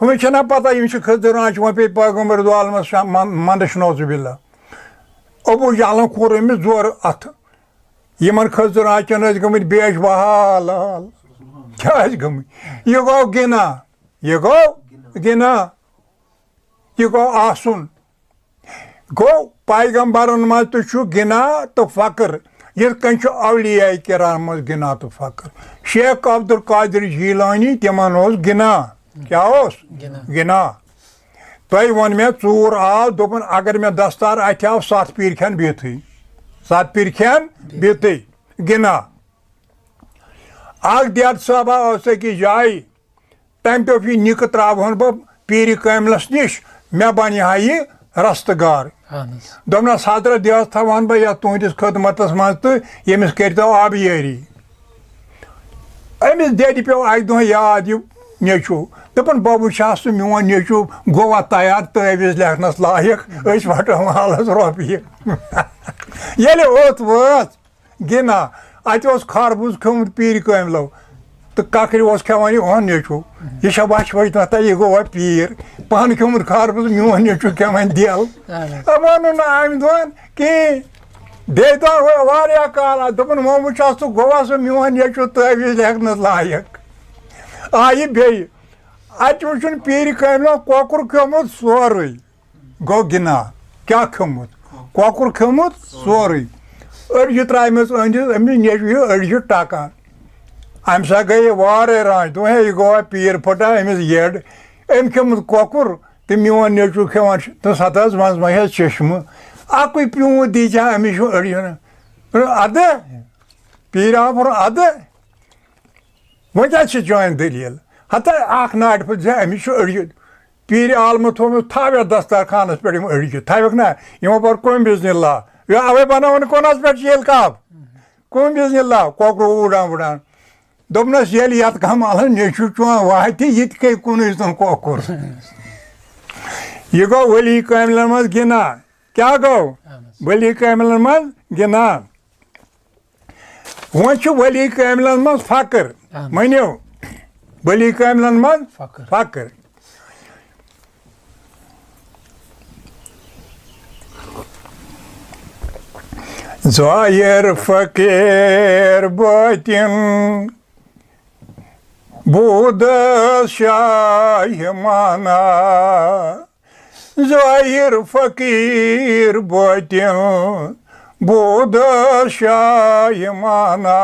हमें छना पता खजर आंच वो पे पैगंबर दो आलमस मंदश नौजुबिल्ला अबू जहल खोर अमिस जोर अथ यमन खजर आंचन गमत बेश बहाल क्या गम यह गो गिना यह गो गिना यह गो आसुन गो पैगंबरन मज तो गिना तो फकर ये अवलिया किराम मज गिना तो फकर शेख अब्दुल कादिर जीलानी तिमन गिना क्या गिना तुम वन मे चूर आव दोपन अगर मे दस्तार अथ आव 7 पीर खेन बिहत 7 पीर खेन बिहत गिना अख डेट साहबा अकिस जाय तम पे निक त्रावन बह पीर कामिलस निश मे बन यह रस्तगार दोपनस हजरत दिहस थवान बह यथ तुहदिस खदमतस मज तो यमिस करतो आबियारी अमिस दे पे अक दह याद यह नेचू दपन बह वुचास तो मोन नेचू गोवा तैयार तवीज लेखनस लायक वटो मालस रोपये ये ओत वत गिना अत खरबूज खोमुत पीर कामिलो तो ककर खेवान ओन नेचू यह बच वच यह गो पीर पान खोमुत खरबूज मोन नेचू खेवान दिल वन अम दोन कहें दे दो वारिया काल दपन वो वुचास तो गोवा सो मोन नेचू तवीज लेखनस लायक आयि बे अत वुचन पीर कामिलो कोकुर खोमुत सोरे गो गिना क्या खोमुत कोकुर खोमुत सोरे अड़ज त्रामस अंदिस अमिस नेचू अड़ज टाकान अम सा गई वारे राज तो यह गो पीर फटा अमिस येड अम खोमुत कोकुर तो मोन नेचू खेवान तो सतस मज मह चश्म अक प्यूत दीजा अमिस अड़जन अद पीर आफर अद वो क्या चौन दलील हता अख नाट पे अमिस अड़ज पीर आलम थोमुत थावे दस्तार खानस पे अड़ज थवक ना यमो पर कुम बिजनिल्ला अवे बनावन कोनस पे येल काब कुम बिजनिल्ला कोकरो उड़ान उड़ान दोपनस येली यात कमाल नेचु चुआन वाति यित के कुन कोकुर यह गो वली कामिलन मज गिना क्या गो वली कामिलन मज गिना वन वली कामिलन मज फकर मनियो वली कामिलन मज फकर ज़ाहिर फकीर बातिन बुद शाहिमाना ज़ाहिर फकीर बातिन बुद शाहिमाना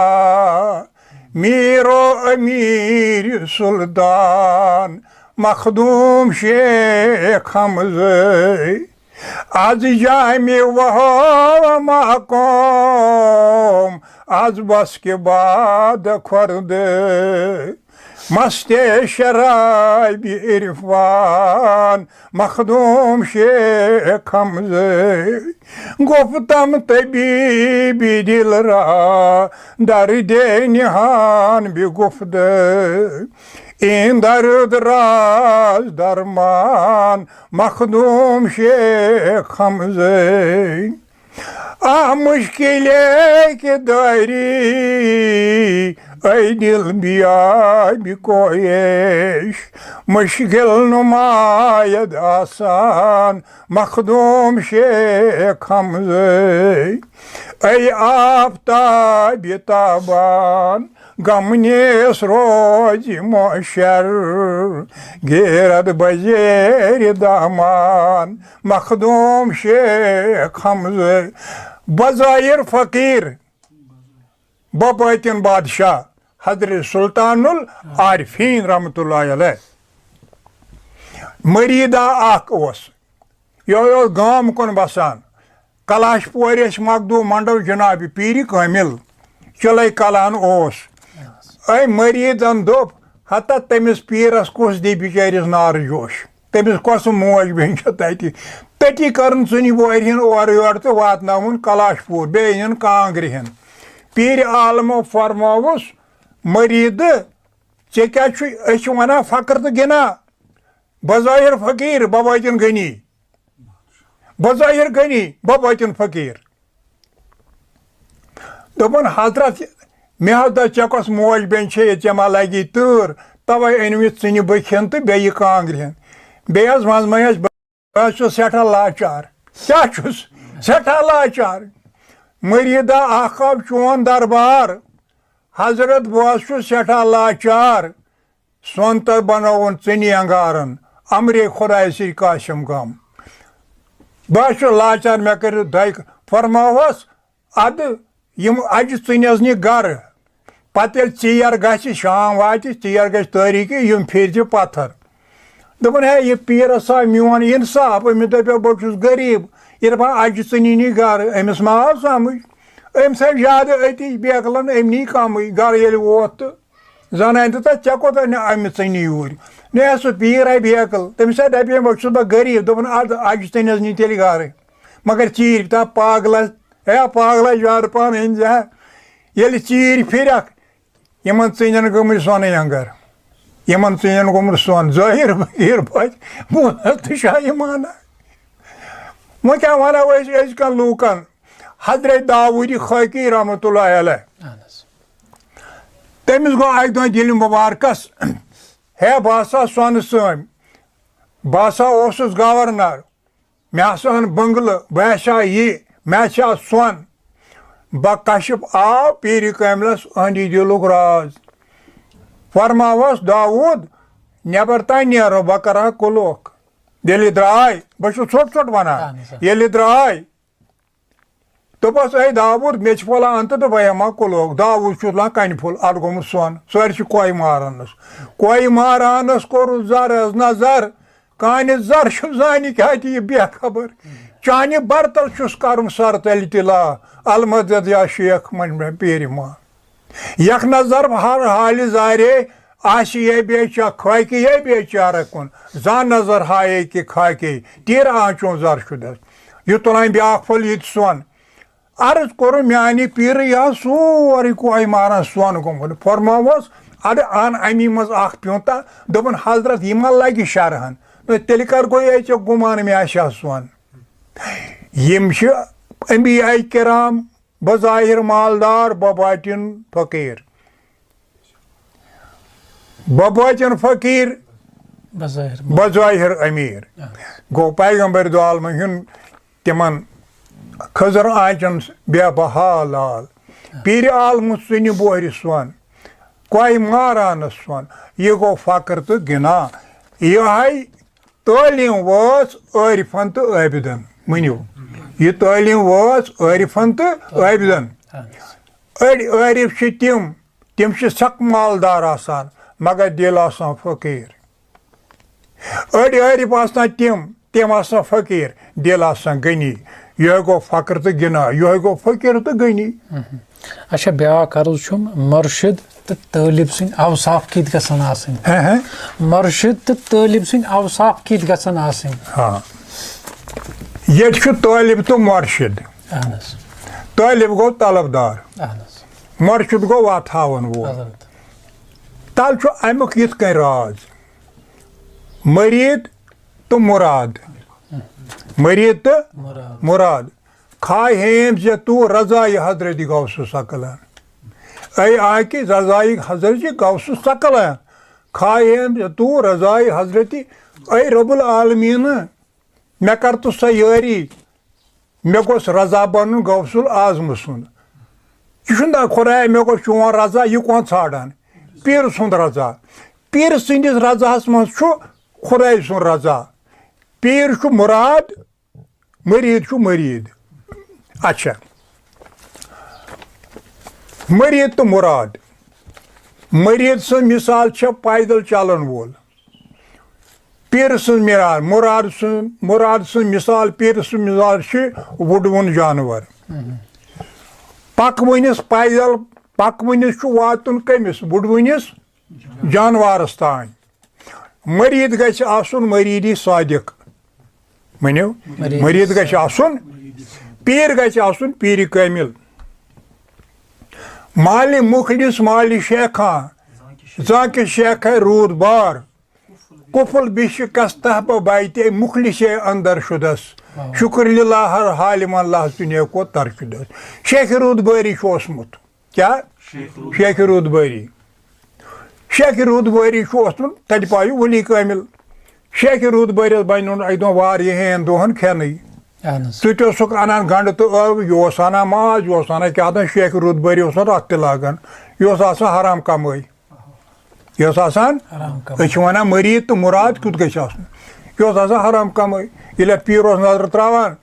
मीरो अमीर सुल्तान मखदूम शेख हमज़े आज जामे वह महकूम आज बस के बाद खुर्द मस्ते शराब इरफान मखदूम शेख हमज़े गुफ्तम तबीबी दिल रा दर्द निहान भी गुफ्त इन दर्द राज दरमान मखदूम शेख हमज़े आ मुश्किल के दारी ऐ दिल बिया भी कोयश मुश्किल नुमायद आसान मखदूम शेख हमज़े ऐ आफ्ताब ताबान गमनेस रोज मोशर गेरद बजेर दामान मखदूम शेख हमज़े बज़ाहिर फ़कीर बबातिन बादशाह हज़रत सुल्तानुल आरिफीन रहमतुल्लाह अलैह मरीदा आख ओस यो गाम कुन बसान कलाश पोरेश मखदूम मंडल जनाब पीर कामिल चले कलान ओस ऐ मरीदन दोप हता तमिस पीरस कुस दी बिचारिस नार जोश तमिस कस मोज बेन तती करन सुनि वारियन और योर तो वातनाउन कलाशपुर बेयन कांग्रिहन पीर आलमो फरमावुस मरीद चे क्या छु वना फकर तो गिना बज़ाहिर फकीर बबातिन गनी बज़ाहिर गनी बबातिन फकीर दोपन हजरत मे हद चकस मोज बेन ये मा लगी तूर तवे अनमित सुनि बखन तो बे कांग्रिहन बेस मज मज सठा लाचार क्या सठा लाचार मरीदा आखब चोन दरबार हजरत बस सठा लाचार सोन तो बनोन चनी अंगारन अमरे खुदा सि काशम गम बस लाचार मे कर दय फरमावस अद यम अज चुनस नी गर पत चीर ग शाम वात चीर ग तारीख यम फिर पत्थर दोपन है ये पीर सा मोन इंसाफ अमिस दपो बहुत गरीब ये दपा अज चुनी नी गर अमिस मा आव समझ अम्स ज्यादा अति बेकलन अम नी कम गर ये वोत तो जनान तो चे कोत अमिस चनी यूर न सह पीर आई बेकल तमिस दपे बहुत गरीब दोपन अज चुनस नी तेल गर मगर चीर ता पागल है पागल ज्यादा पान अन जा ये चीर फिर यमन चन गम सोन अंगर यमन चन गोमुत सोन ज़ाहिर फकीर बच तो शाह माना वो क्या वनो अजकन लूकन हजरत दाऊद खाकी रहमतुल्लाह अलैह तमिस गो अक दह दिल मुबारकस है बसा सोन सम बसा गवर्नर मे हसा बंगल बहसा ये मे सोन बह कशफ आव पीर कामिलस अहंदी दिलुक राज फरमावस दाऊद नबर तान नो बह कर कुलुक ये द्राय बह छोट छोट वनान ये द्राय दोपस ऐ दाऊद मे फुलान तो बह हमा कुलुक दाऊद तुलान कन फुल अद गोमुत सोन सर कोय मारानस कोर जर नजर कान जर जान क्या बेखबर चाने बरतल चुस कर सर तल तिला अलमदद या शेख मन पीर मान यख नजर हर हाल जारे आश ये बेचा खाकी ये बेचारा कुन जान नजर हाये कि खाके तीर आंचों जर शुदस यह तुलान ब्या फुल ये सोन अर्ज कोर म्यानी पीर यह सोरे कोई मारान सोन गोमुत फरमावस अद अन अमी मज अख प्योंता दोपन हजरत यह मा लगे शरहन तेल कर गो चे गुमान मे आशा सोन यम अंबिया किराम बज़ाहिर मालदार बबाटिन फकीर बबाटिन फकीर बज़ाहिर अमीर गो पैगंबर दो आलम तिमन खजर आचन बेबहा लाल पीर आलम सुन बोहर सोन कोई मारान सोन यह गो फकर तो गिना यह तालीम वाज आरिफन तो आबिदन मनियो यह तालीम वाज आरिफन तो आबिदन आरिफ तिम सक मालदार आसान मगर दिल आसान फकीर आरिफ आसान तिम आसान फकीर दिल आसान गनी यह गो फकर तो गिना यह गो फकीर तो गनी अच्छा ब्याक अर्ज मुर्शिद तो तालिब सिंह अवसाफ कित गसन आसन मुर्शिद तो तालिब सिंह अवसाफ कित गसन आसन हाँ ये तालिब तो मुर्शिद तालिब गो तलबदार मुर्शिद गो वाथावन वो तल अमुक यिथ कन राज मरीद तो मुराद मरीद तो मुराद खाए हेम जे तू रजाई हजरत गौसु सकलन ऐ आकि रजाई हजरत गौसु सकलन खाए हेम जे तू रजाई हजरत ऐ रब्बुल आलमीन मे कर तो सयारी मे गोस रजा बन गौसुल आजम सुन यह खुदा मे गो चोन रजा यह कौन ाड़ान पीर सुंद रजा पीर सदिस रजास मज खुदा सुन रजा पीर मुराद मरीद मरीद अच्छा मरीद तो मुराद मरीद सं मिसाल पैदल चलन वोल पीर सं मुराद सं मिसाल पीर सं मिसाल वुडवन जानवर पकवनिस पैदल पकवनिस वातुन कमिस वुडवनिस जानवरस तान मरीद गछ आसुन मरीदी सादिक मनियो मरीद गछ आसुन पीर गछ आसुन पीर कामिल माली मुखलिस माली शेखा जाके शेख रूद बार कुफल बिश कस्तहब बाइते मुखलिस अंदर शुदस शुक्र लिल्लाह हर हालिम अल्लाह दुनिया को तरशुदस शेख रूद बारी ओसमुत क्या शेख रूद बारी ओसमुत तत पायु वली कामिल शेख रूद बारिस बन अदो वारियहन दोहन खेन तुक अनान गंड तो यह अना माज यह अना क्या शेख रूद बारी रख त लागान यह हराम कमाई यह वन मरीद तो मुराद कुत गई यह हराम कमाई ये पीर नजर त्रावान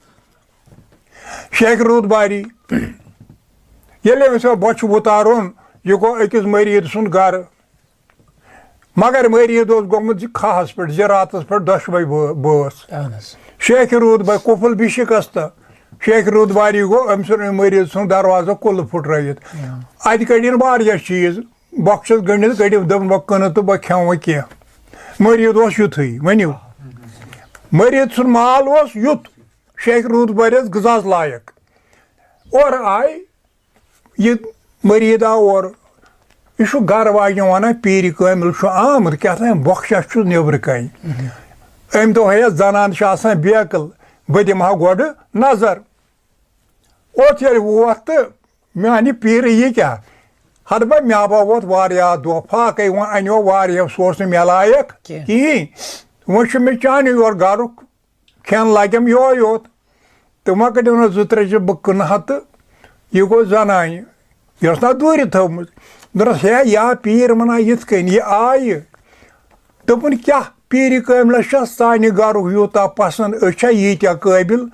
शेख रूद बारी ये बच उतारुन यह गो अकिस मरीद सुन घर मगर मरीद गोमुत खाहस पे ज़रातस पे दशवे बस शेख रूद बारी कुफल भी शिकस्त शेख रूद बारी गो अम मरीद सुन दरवाजा कुल फुट्रत अत कड़न वारिया चीज बख्शस गंडित कड़िव दन बह कन तो बह खेव कह मरीद युथ वनिव मरीद सुन माल युथ शेख रूद बारिस गजास लायक और आय यह मरीद आव और यह गर वाजन वन पीर कामिल आमद क्या बख्शा नबर कन अम दो जनान बेकल बह दिमा गोड नजर ओत ये वोत तो मानी पीर यह क्या हदबा मे वोत वारिया दो फाक वो अनो वारिया सोस मे लायक कहीं वो मे चान योर गरुक खेन लगम योत तो मा कड़ो जो त्रे बह कन तो यह गो जनान यह ना दूर थमुत दस है या पीर मना यिथ कन यह आय दोपन क्या पीर कामिलस सानि गरुक यूता पसंद यीत्या काबिल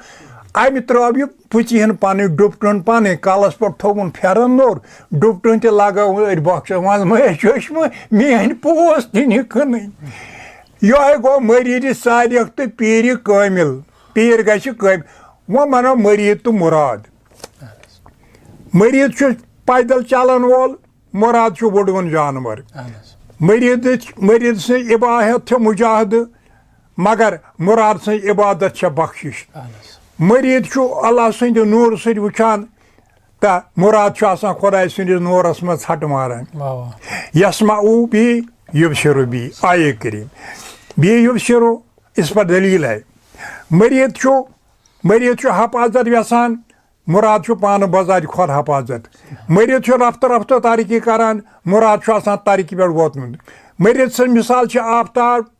अमि त्राव यह पुचहन पन डुपटन पन कलस पे थोन फेरन नोर डुपटन त लगाव अर बख्शस वन चश्म मेन पोस दिन कन यह गो मरीद सादिक तो पीर कामिल पीर गछ कामिल वो मनो मरीद तो मुराद मरीद पैदल चलन वोल मुराद वुडवन जानवर मरीद से इबादत मुजाहद मगर मुराद से इबादत बख्शिश मरीद अल्लाह सद नूर सद वुचान तो मुराद खुदा सन्दस नूरस मज हट मारान यसमाऊ भी युबशिरु भी आये करीम भी युबशिरु इस पर दलील है मरीद हफाजत यसान मुराद पान बजाज खुद हफाजत मरीद रफ्त रफ्त तरक्की करान मुराद तरक्की पे वोतमुत मरीद सं मिसाल आफ्ताब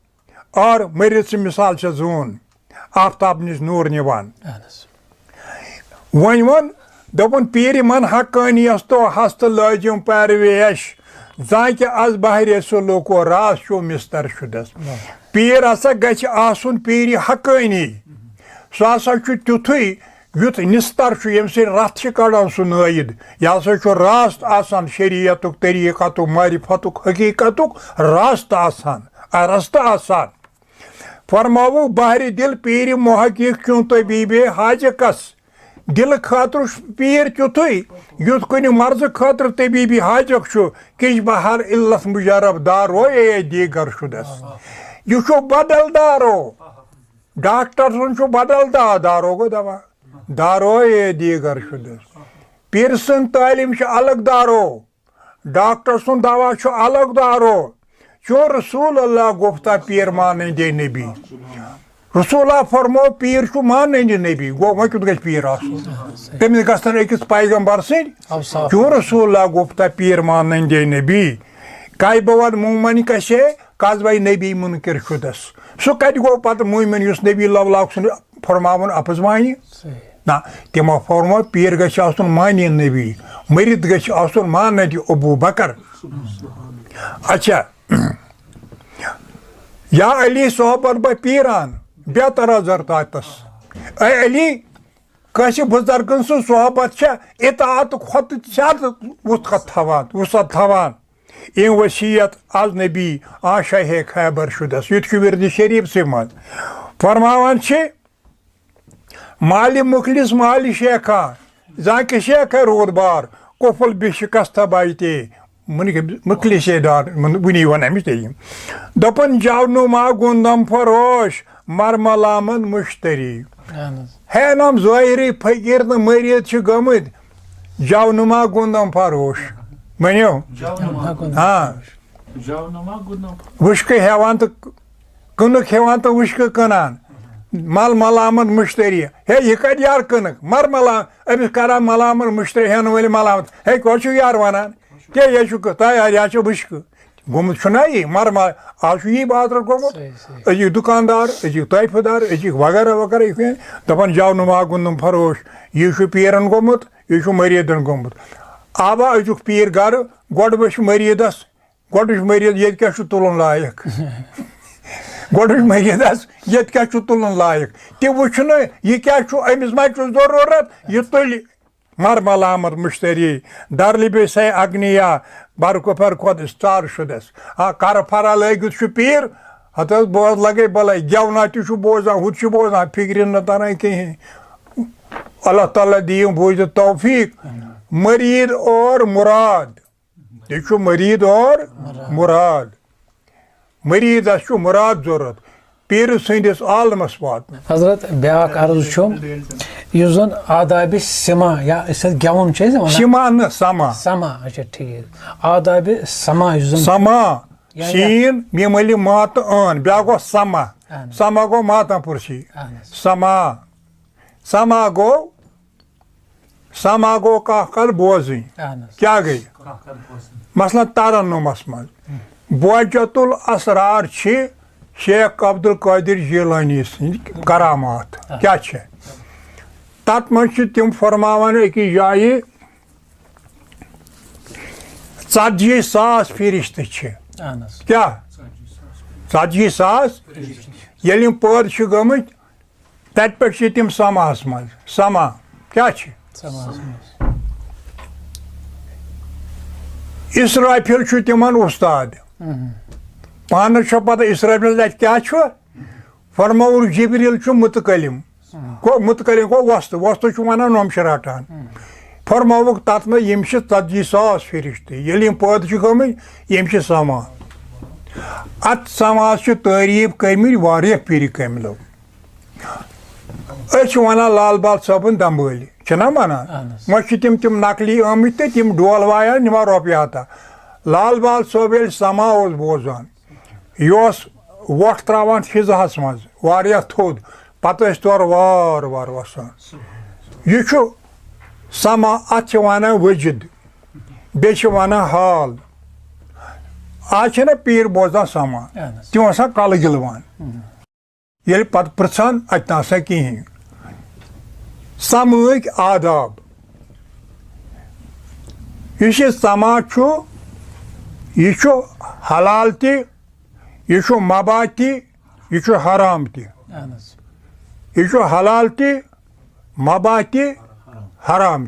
और मरीद सं मिसाल जून आफ्ताब निश नूर निवान वन दोपन पीर मन हकानियस तो हस्त लजिम परवेश जाके अज बहरे सलूको रास शो मिस्तर शुदस पीर हसा गछ आसुन पीर हकानी सह हसा तुथुई युथ निस्तर यम से रथ कड़ान सह नयद यह हसा रास्त आसान शरीयतुक तरीक़तुक मारिफतुक हकीकतुक रास्त आसान रस्त आसान फरमावो बहर दिल पीर मुहक़िक़ क्यों तबीबे हाजकस दिल खातर पीर तुथुई युथ कुन मर्ज खातर तबीबी हाजक किश बहर इल्लत मुजरब दारो ए दीगर शुदस यह बदल दारो डॉक्टर सुन बदल दारो गो दवा दारो ए दीगर शुदस पीर सुन तालीम अलग दारो डॉक्टर सुन दवा अलग दारो चो रसूल अल्लाह गुफ्ता पीर माने दे नबी रसूला फरमो पीर मान दे नबी गो वह कुत गज पीर तमिस गसन अकिस पैगंबर सद चो रसूला गुफ्ता पीर मान दे नबी काय बवद मुमन कशे काजबाई नबी मुनकिर शुदस सह कत गो पत मुमिन युस नबी लवलाक सुन फरमावन अपज मानी ना तमो फरमो पीर गछ आसुन मानी नबी मरिद गछ आसुन मान दे अबू बकर अच्छा या अली सोहबत ब पीरान बेहतर जरतातस अली कस बुजुर्गन सु सोहबत इतात खुद वसत थवान इन वसीयत आज नबी आशाह खैबर शुदस युथ विरद शरीफ से मज फरमावान माली मुखलिस माली शेखा जाके शेख रोद बार कोफल बिशिकस्त बाइते मुखलिस दार वनी वन अमिस दपन जावनुमा गुंदम फरोश मरमलामन मुश्तरी है नम ज़ाहिरी फकीर तो मरीद गमत जावनुमा गुंदम फरोश मनो हाँ वुश्क हेवान तो कनुक हेवान तो वुश्क कनान मल मलामत मुश्तरी है यह कत यार कनक मर मला अमिस करा मलामत मुश्तरी हेन वल मलामत है कह यार वनान क्या यह वुश्क गोमुत यह मर आज यी बातर गोमुत अजी दुकानदार अजी तोहफेदार अजी वगैरह वगैरह दपान जावनुमा गुंदम फरोश यह पीरन गोमुत यह मरीदन गोमुत आबा अजुक पीर गर गोड वुच मरीदस गोड वुच मरीद ये क्या तुलन लायक गोड वुच मरीदस ये क्या तुलन लायक ते वुचन यह क्या अमिस मा जरूरत यह तुल मर मलामत मुश्तरी दरलिबे से अग्निया बरकुफर खुद स्टार शुदस हाँ कर फरा लगित पीर हत बोज लगे भले गेवना तु बोजान हुत बोजान फिक्र न तरह कहें अल्लाह ताला दियो बोझ तौफीक मरीद और मुराद ये मरीद और मुराद मरीद मुराद जरूरत पीर सैंदिस आलमस वात हजरत ब्याक अर्ज जन आदाब सिमा या गेवन सिमा न समा समा अच्छा ठीक आदाब समा समा शीन मिमलि मात अन ब्या गो समा समा गो माता पुरशी समा समा गो कल बोजी क्या गई मसलन तरन्नुमस मज बोजतुल असरार शेख अब्दुल कादिर जिलानी करामात क्या तथ मज तम फरमावान अकिस जाए 40,000 फरिश्त क्या 40,000 ये पैद गमत तत पे तम समास मज समा क्या इसराफिल तिमन उस्ताद पान पता इसराफिल क्या फरमाउल जिब्रील मुतकलिम गो वस्त वन नमश रटान फरमावुक तथ में 40,000 फरिश्त ये पैद गमत यम समा अत समाज तारीफ कर्म वारिया पीर कमिलो वन लाल बाल साबन दम्बल छना वनान वह तिम नकली आमत तो तिम डोल वायान निमान रोपये हता लाल बाल सोब ये समा बोजान यह वोट त्रावान फिजाहस मज वारिया थोद पत तौर वार वार वसान यह समा अत वन वजिद बे वन हाल आज ना पीर बोजान समा तम आसान कल गिलवान ये पत पृछान अत ना कहें समक आदाब यह समा यह हलाल यह मबा यह हराम यह हलाल मबा हराम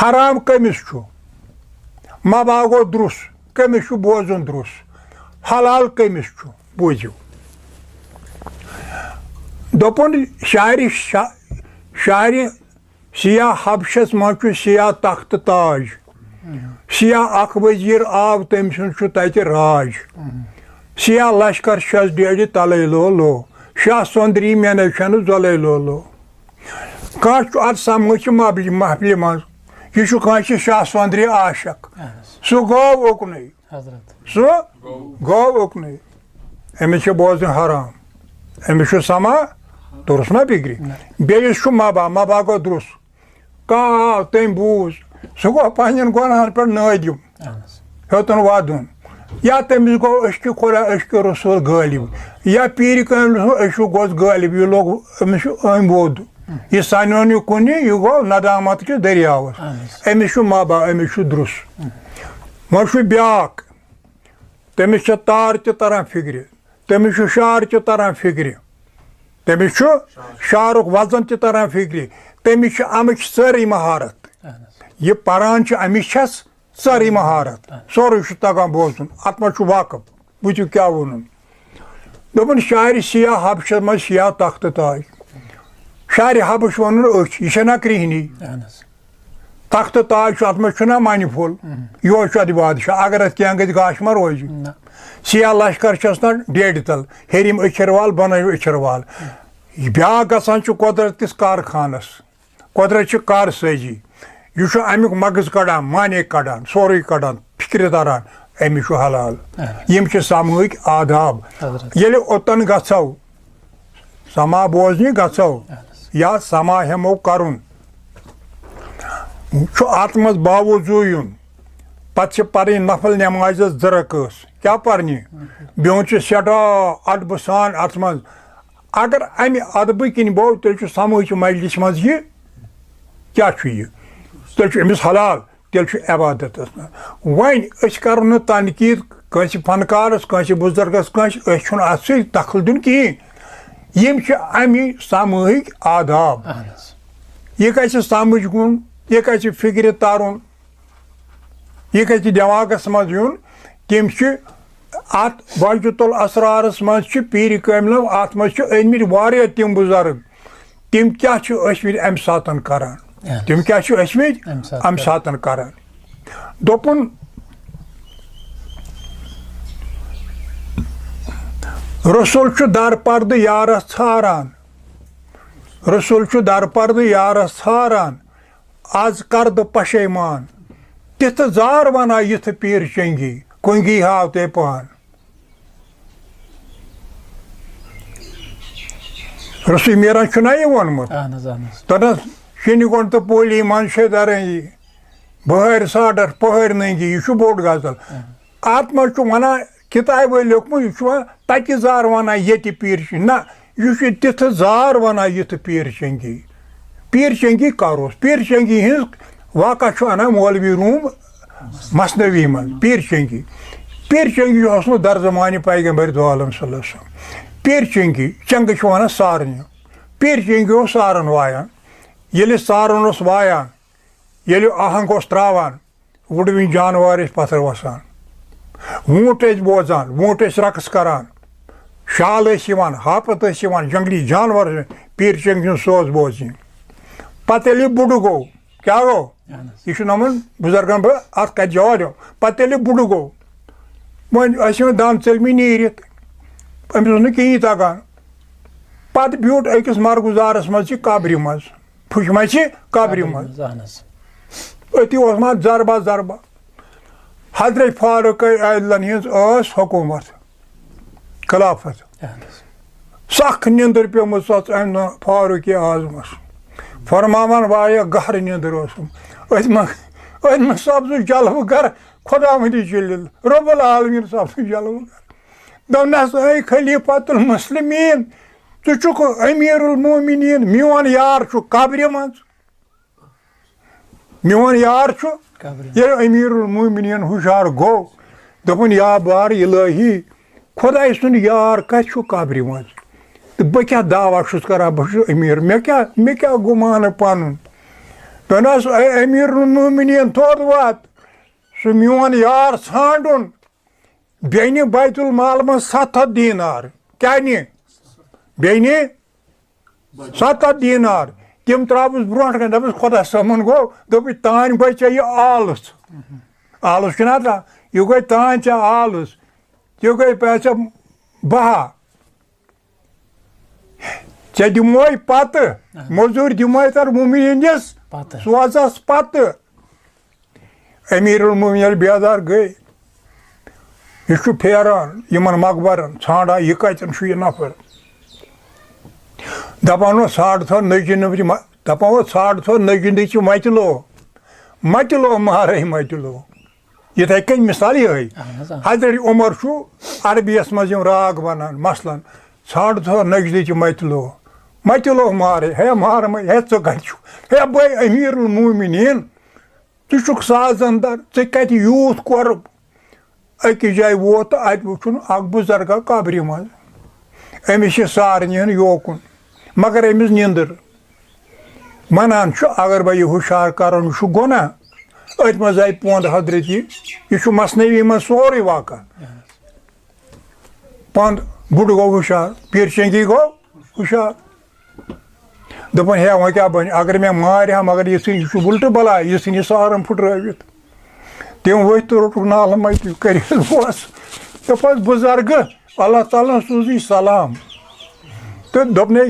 हराम कमिस मबा गो द्रुस कमिस बोजन द्रुस हलाल कमिस बूझो दोपन शायरी सियाह हबशस मज सियाह तख्त ताज सियाह अख वजीर आव तम तत राज सियाह लश्कर शस डेड़ तले लो लो शाह सोंदरी मेन जोले लो लो कह समझ महफिल मज यह कह शाह सोंदरी आशक सह गो उकन सह गो उकन अमिस बोजन हराम अमिस समा तुरस ना बिग्री बेस मबा मबा गो द्रुस कह तम बूज सह गो पहन गुनाहन पे नदिम हेतन वादन या तमिस गो अश्क खुदा अश्क रसूल गालिब या पीर कम अशु गोस गालिब यह लोग अमिस अम बोद यह सानो नी कुन यह गो नदामत के दरियावस अमिस मबा अमिस द्रुस वह ब्याक तमिस तार तरह फिक्र तमिस शार तरह फिक्र तमिस शारुक वजन तरह फिक्र तमिस अमिच सारी महारत यह पान अमिस सारी महारत सोरे तगान बोजन अत मज वाकफ बुझो क्या वोन दोपन शायर सियाह हबश मज सियाह तख्त ताज शायर हबश वन यह क्रिहनी तख्त ताज अत मना मानि फुल यह अत बादशाह अगर अत क्या गि गाश मा रोज सियाह लश्कर ना डेड़ तल हेरिम अचर वाल बन अचर वाल ब्या गसान कुदरत किस कारखानस कुदरत कार सजी यह अमुक मगज कड़ान माने कड़ान सोरे कड़ान फिक्र तरान अमिस हलाल यम समूहिक आदाब ये ओतन गो समा बोजन गो या समा हेमो करुन अत मज बावजू यून पे पर नफल नमाज जरकस क्या परनी बिह सठा अदब सान अत मज अगर अमि अदब किन बो तेल समूहिक मजलिस मज यह क्या तेल अमिस हलाल तेल इबादत वन करो तनकीद कंस फनकारस कंस बुजुर्गस कंस अत दखल दिन कहें यम अमि सामूहिक आदाब यह गि समझ गुन यह गि फिक्र तारुन यह गि दिमागस मज यून तम अत वाजुतुल असरारस मज पीर कामिल अत मज अनमित वारिया तम बुजुर्ग तम क्या अम सातन करान तम क्या अम सातन करान दोपन रसूल दर पर्द यारस छारान रसूल दर पर्द यारस छारान आज कर्द पशेमान तिथ जार वना यथ पीर चंगी कुंगी हाव ते पान रसोई मेरा चुना ये वोनमुत तन शिन गोन तो पोली मन शेदारंगी बहर साडर पहर नंगी यह बोड़ गजल अत मज वना किताब लिखमुत यह तक जार वना ये पीर ना यह तिथ जार वना यथ पीर चंगी करोस पीर चंगी हज वाक़ा अना मौलवी रूम मसनवी मन पीर चंगी दर जमान पैगंबर दो आलम सल्लल्लाहु अलैहि वसल्लम पीर चंगी चंग वन सारन पीर चंगी सारन वायान ये सारन वायान ये आहंग त्रावान वुडविन जानवर पथर वसान वूट बोजान वूट रक्स करान शाल हापत जंगली जानवर पीर चंग सोज बोजन पे बुढ़ गो क्या गो यह नमन बुजुर्गन बह अत कत जवाब पे बुढ़ गो वन दान चलमी नीरित अमिस कहीं तगान पत ब्यूट अकिस मरगुजारस मज कब्रि मज फुशमा कब्रि मज अति जरबा जरबा हजरत फारूक आदलन हज हुकूमत खिलाफत सख निंदर पेम फारूक आजमस फरमावन वाया गहर निंदर सब जलव कर खुदा मदी जलील रब्बुल आलमीन सब जलव कर दस ऐ खलीफतुल मुस्लिमीन तुक अमीरुल मोमिनीन मोन यार कब्रि मज मोन यार ये अमीरुल मोमिनीन हुशार गो दोपन या बार इलाही खुदा सुन यार कत कब्रि मज तो बह क्या दावा करा बह अमीर मे क्या गुमान पन दोनस अमीरुल मोमिनीन तोद वात सह मोन यार ान बेन बैतुल माल मज 7 दीनार क्या बेन 7 दीनार तम त्रावस ब्रोह कन दपस खुदा समन गो दोप तान गई चे यह आलस आलस ना ता यह गई तान चे आलस यह गई पैसा बहा चे दिमो पत मजूर दिमो तर मुमिनिस सोजस पत अमीरुल मोमिनीन बेदार गई यह फेरान यमन मकबरन ाना यह कतन यह नफर दपान वो 6.5 नजन दपान वो 6.5 नजन मतलो महाराज मतलो इथे कन मिसाल ये हजरत उमर अरबियस मज राग बनान मसलन 6.5 नजद मतलो महाराज हे मार हे हे बे अमीरुल मोमिनीन तुक साजंदर ऐ कत यूत कोर अकिस जाय वोत अत वुचुन अख बुजुर्गा कब्रि मज अमिस सारन योकुन मगर अमिस निंदर मनान अगर बह यह हुशार कर गुना अत मज आई पोंद हजरत यह मसनवी मज सोरे वाक़ा पोंद बुढ़ गो हुशार पीर चंगी गो हुशार दोपन हे वह क्या बन अगर मे मार मगर यह उल्ट बला यह सारन फुट्रवित तम वथ तो रोटुक नाल मत कर दपस बुजुर्ग अल्लाह ताला सूजी सलाम तो दोपने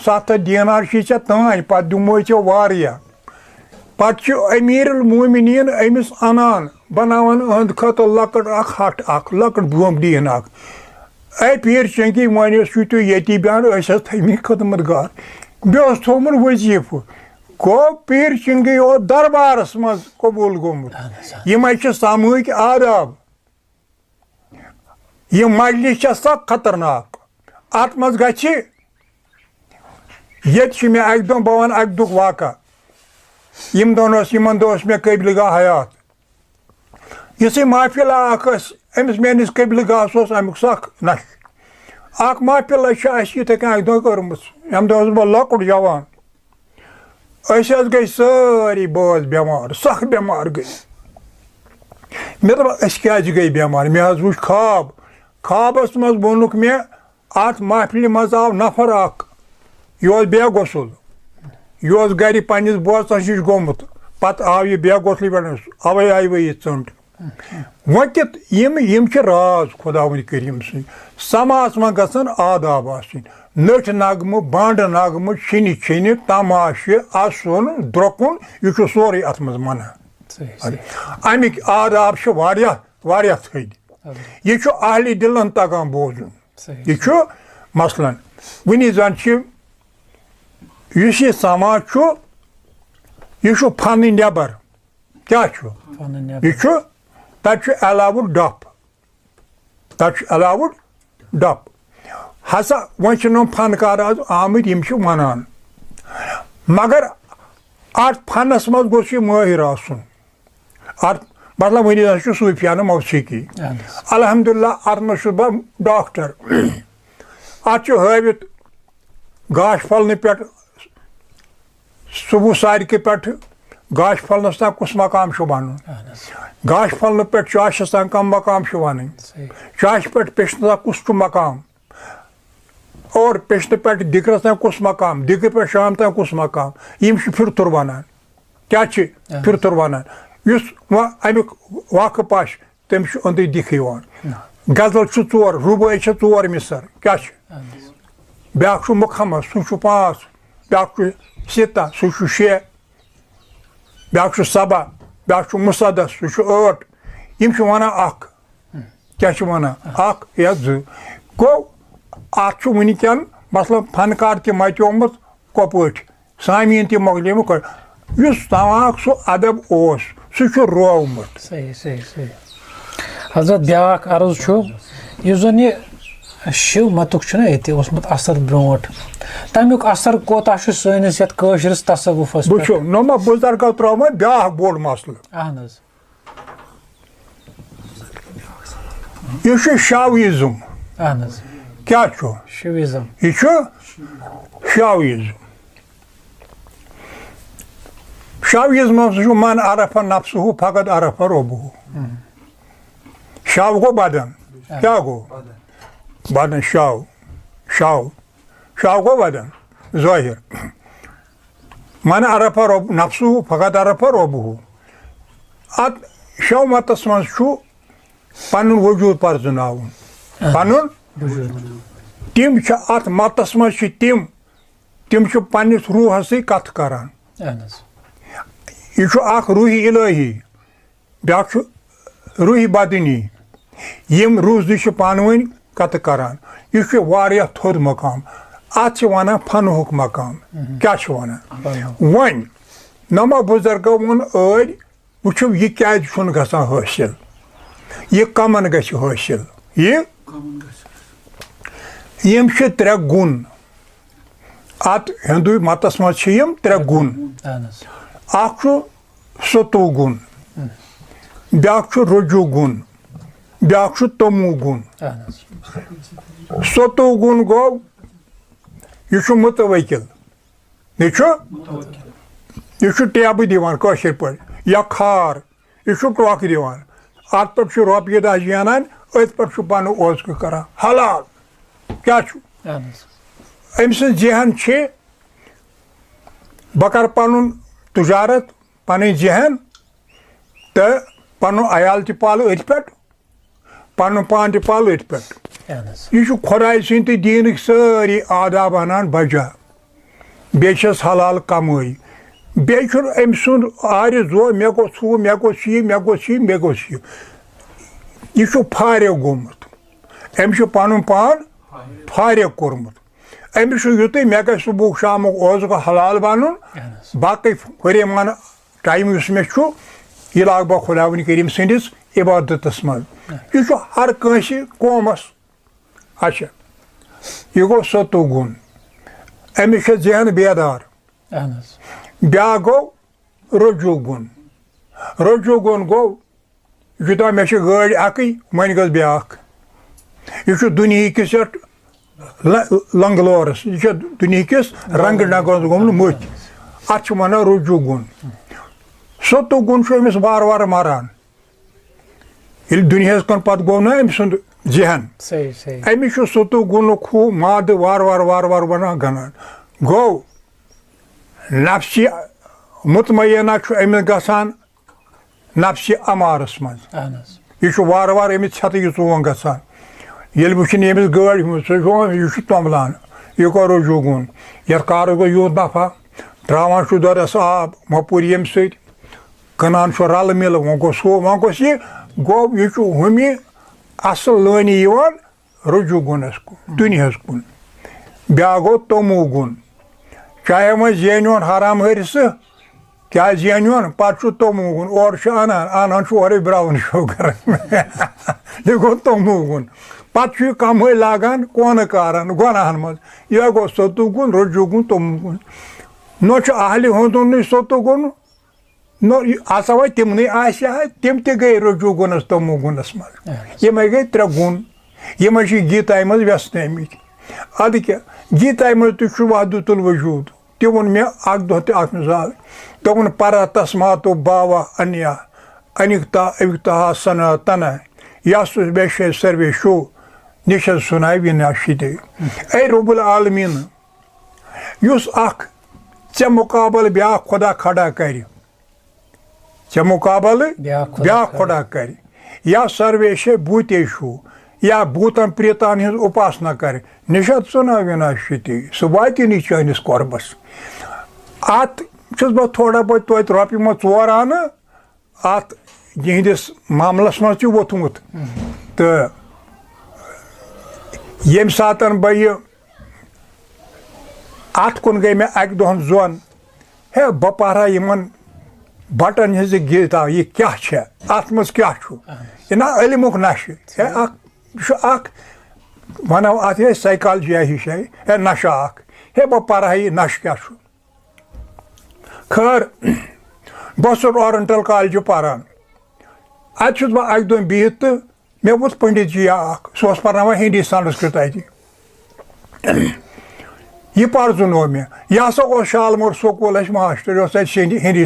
7 दीनार चे तान पत दिमो चे वारिया पत अमीरुल मोमिनीन अमिस अनान बनावन अहद खत लकट अख हट अख लकट बोम दीन अख ऐ पीर चंगी वन तु ये बयान थमी खदमत गार बे थोमुत वजीफ गो पीर चंगी ओ दरबारस मज कबूल गोमुत यम सामूहिक आदाब यह मजलिस सख खतरनाक अत मज गि ये मे अक दो बह वन अक दुख वाक़ा यम दोस मे कबिल गाह हयात इस महफिल अमिस मेनिस कबिल गाहस अमुक सख नश अख महफिल ये अक दो कर्म अम दह बह लकुट जवान गई सारी बाज बेमार सख बेमार गई मे दप क्या गई बेमार मे वो ख्वाब ख्वाबस मज वोनुक मे अत महफिल मज आव नफर अख यह बेगुसल यह गर पन्निस बोस्तस नश गोमुत पत आव यह बेगुसल पे अवे आई वही चंट वो कित यम राज खुदावंद करीम सं समाज में गसन आदाब आसिन नठ नगम बांड नगम छिन छिन तमाश असन द्रोकुन यह सोरे अत मज मना अमिक आदाब वारिया थद यह अहल दिलन तगान बोजन यह मसलन वनी जन यह समाज यह फन नबर क्या यह तत अलाउड डप हसा वो फनकार आज आमद वनान मगर अत फनस मज गोस माहिर आसन अत मतलब वन सूफियाना मौसीकी अल्हम्दुलिल्लाह अत मज बह डॉक्टर अत हावित गाश फलने पे सुबह सारिक पे गाश फलनस तक कुस मकाम बन गाश फलन पे चाशस तक कम मकाम वन चाश पे पेशन तक कुस मकाम और पेशन पे दिगरस तक कुस मकाम दिगर पे शाम तक कुस मकाम यम फिरतुर वनान क्या फिरतुर वनान अमुक वाक़ पाश तम अंद दिख गजल 4 रुबाई 4 मिसर क्या ब्याक छु मुखम्मद सु छु 5 ब्याक छु सिता सु छु 6 ब्याक छु सबा ब्याक छु मुसद्दस सु छु 8 यम छु वना अक क्या छु वना अक या 2 गो अक छु वनिकन मतलब फनकार के मचोमत कोपट सामीन ते मगलेम कर युस तवाक सु अदब ओस सु छु रोवमत सही सही सही हजरत ब्याक अर्ज छु युजन ये शिव मतुक छुना एते ओसमत असर ब्रोट तमिक असर कोता छु सनिस यत कशरस तसव्वुफस बुछो नमा बुजुर्ग त्रमा ब्याक बोड मसल अहनस ये छु शाविज्म अहनस क्या छु शिविज्म ये छु शाविज्म शाविज्म छु मन अरफा नफ्सहु फकत अरफा रब्बहु शाव गो बदन क्या गो बदन शाव गो बदन ज़ाहिर मन अरफा रब नफ्सहु फकत अरफा रब्बहु अत शाव मतस मन छु पनुन वजूद परजुनाउन पनुन तिम छ अत मतस मन छ तिम छ पन्निस रूहस से कथ करान ये छु अख रूही इलाही ब्याक छु रूही बदनी यम रूह दुश पानवन कत करान ये छु वारिया थोद मकाम अत छ वना फनहुक मकाम क्या छु वना वन नमा बुजुर्ग वन अड वुछो ये क्या छुन गसान हासिल ये कमन गछ हासिल ये यम छ 3 गुण अत हिंदू मतस म छ यम 3 गुण अख छु सतो गुण ब्याक छु रजो गुण ब्याक छु तमो गुण सतो गुण गो ये छु मुतवक्किल ये छु टेब दिवान कशर पर या खार ये छु टोक दिवान अत पर छु रॉपिय दा जानान अत पर छु पानो ओज करा हलाल क्या छु अमस जहन छे बकर पनुन तुजारत पन जहन तो पन अयाल त पाल अथ पे पन पान त पाल अथ पे यह खुदाय सद तो दीन सारी आदाब अनान बजा बे हलाल कमाई बे अम सुंद आरिजो मे गोस हू मे गोस मे गोस मे गोस यह फारिग गोमुत अम पन पान फारिग कोर्मुत अमिस युत मे गो सुबह शाम ओज हलाल बन बाकी हुरे मान टाइम मे यह लाग बह खुदावन करीम सदिस इबादतस मज यह हर कंस कौमस अच्छा यह गो सतो गुण अमिस जहन बेदार ब्या गो रजो गुण गो युदा मे गाड़ अक वन गस ब्या यह दुनिया किस लंगलोरस यह दुनिया किस रंग नगरस गोम मत अत वन रजो गुण सतो गुण अमिस वार वार मारान ये दुनिया कन पत गो ना अम सुंद जहन अमिस सतो गुण हू माद वार वार वार वार बना गनान गो नफ्सी मुतमयना अमिस गसान नफ्सी अमारस मज यह वार वार अमिस छत चोन गसान ये वुन यमिस गाड़ यह तमलान यह गो रजो गुण ये कार गो यूत नफा त्रावान दोदस आब मपुर यम सनान रल मिल वो गोस यह गो यह हमी असल लानी रजो गुणस कुन दुनियास कुन ब्या गो तमो गुण चाहे वह जेन हराम हरिस क्या जेन पत् तमो गुण और अनान और ब्राउन शो कर यह गो तमो गुण पत् कमाई लागान कौन कारान गुनाहन मज यह गो सतो गुण रजो गुण तमो गुण न अहल हंदुन सतो गुण न आसा वह तिमन तिम गई रजो गुणस तमो गुणस मज यम गई 3 गुण यम गीताय मज व्यस्तमित अद क्या गीताय मज तु वहदतुल वजूद ति वोन मे अक दह त मिसाल दोपन परा तस्मातो बावा अन्या अनिकता अविकता सनातन यास बेशे सर्वेशो निशा सुनाय विनाशिदे ए रब्बुल आलमीन युस अख चे मुकाबल ब्या खुदा खड़ा कर चे मुकाबल ब्या खुदा कर या सर्वेशे बूते शो या भूतन प्रेतान हज उपासना कर निशत सुना विनाशिति सह वाति नी चैनिस कोरबस अत बह थोड़ा बहुत तोत रॉपि मो 4 आन अत यहदिस मामलस मज वोथमुत तो यम सात बह अत कुन गई मे अक दोहन जोन हे बह पढ़ा यमन बटन हज गीता यह क्या अत मज क्या यह ना इल्मुक नशे वनो अत साइकालजिया हिश है नशा हे बह पढ़ा यह नश क्या खैर बस ओरिएंटल कॉलेज पारान अत बह अक दिन बिहित तो मे वो पंडित जी सह पर्नावान हिंदी संस्कृत अत यह पर्जुनो मे यह हसा शालमोर स्कूल मास्टर हिंदी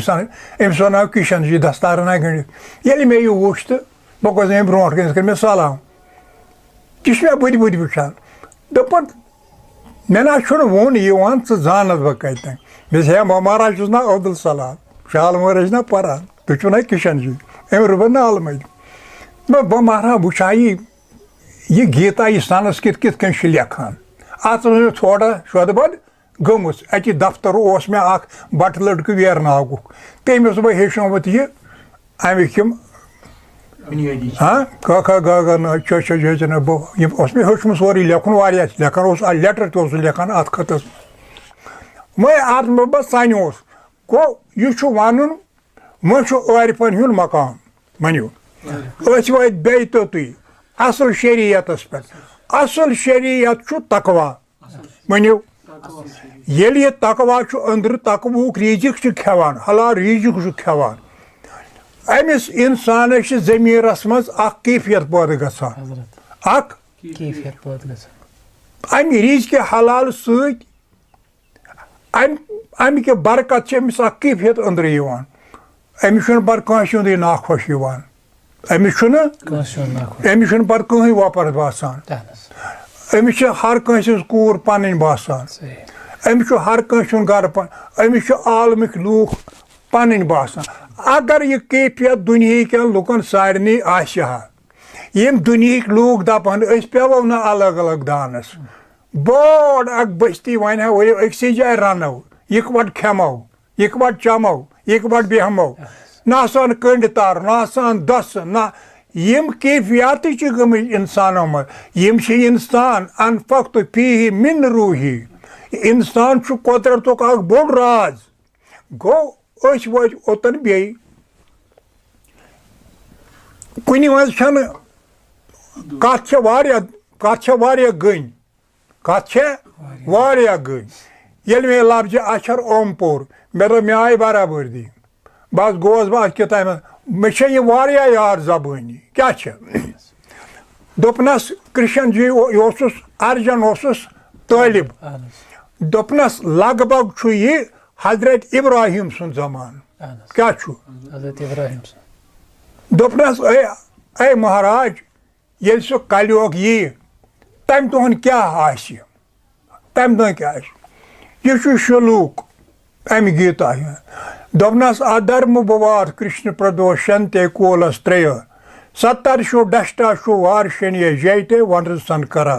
अम्स नाव किशन जी दस्तारना गंडित ये मे यह वुच तो बह गोस अमे ब्रो कर मे सलाम यह मे बुद बुद वुचान दोपन मे ना वोन यहान च जानस बह कत हे महाराज ना अब्दुल सलाम शालमोर ना पारान तुम ना किशन जी अम रुब नाल मज बह महाराज वुचा यह गीता यह संस्कृत कित कन लेखान अत थोड़ा शोद गमुस अति दफ्तर उस मे बट लड़क वेरनागु तमिस बह हेचनोमुत यह अमिक हाँ क ख ग ग न च छ ज न बह मे हेचम सोरी लेखन वारिया लेखन लेटर तो लेखान अत खतस मैं अत बह सन गो यह वन आरिफन हुन मकाम मनियो वत बे तो तुम असल शरीयतस पे असल शरीयत तकवा मनियो ये तकवा अंदर तकवुक रीजिक खेवान हलाल रीजिक खेवान अमिस इंसान जमीरस मज कैफियत पैदा गसान अमि रीज के हलाल सत अमिक बरकत अमिस कैफियत अंदर अमिस पर कंस नाखुश अमिस पर कहीं वपर बासान अमिस हर कंस कूर पन बासान अमिस हर कंस गर अमिस आलमिक लूख पन बासान अगर यह कैफियत दुनिया के लुकन सारे यम दुनिया लूख दपान पेवो ना अलग अलग दानस बोड़ अक बस्ती वन वो अक्सी जाए रनो इकवट खेमो इकवट चमो इकवट बेहमो ना सान कंड तार ना सान दस ना यम कैफियत गम इंसानों मज यम इंसान अनफक्त फीही मिन रूही इंसान कुदरतुक बोड़ राज गो वज ओतन बे कुन मज कत गन ये मे लफ्ज अक्षर ओम पोर मे दो मे आई बराबरी बस गोस बह किताब मे यह यार जबानी क्या दोपनस कृष्ण जी अर्जन तालिब दोपनस लगभग यह हजरत इब्राहिम सुन जमान क्या दोपनस ऐ महाराज ये सह कलयुग यी तम दोहन क्या तम दह क्या यह शलूक अमि गीता दोपनस अधर्म बवाद कृष्ण प्रदोषंते कोलस 3 70 डष्टा वार शनि जयते वन सनकरा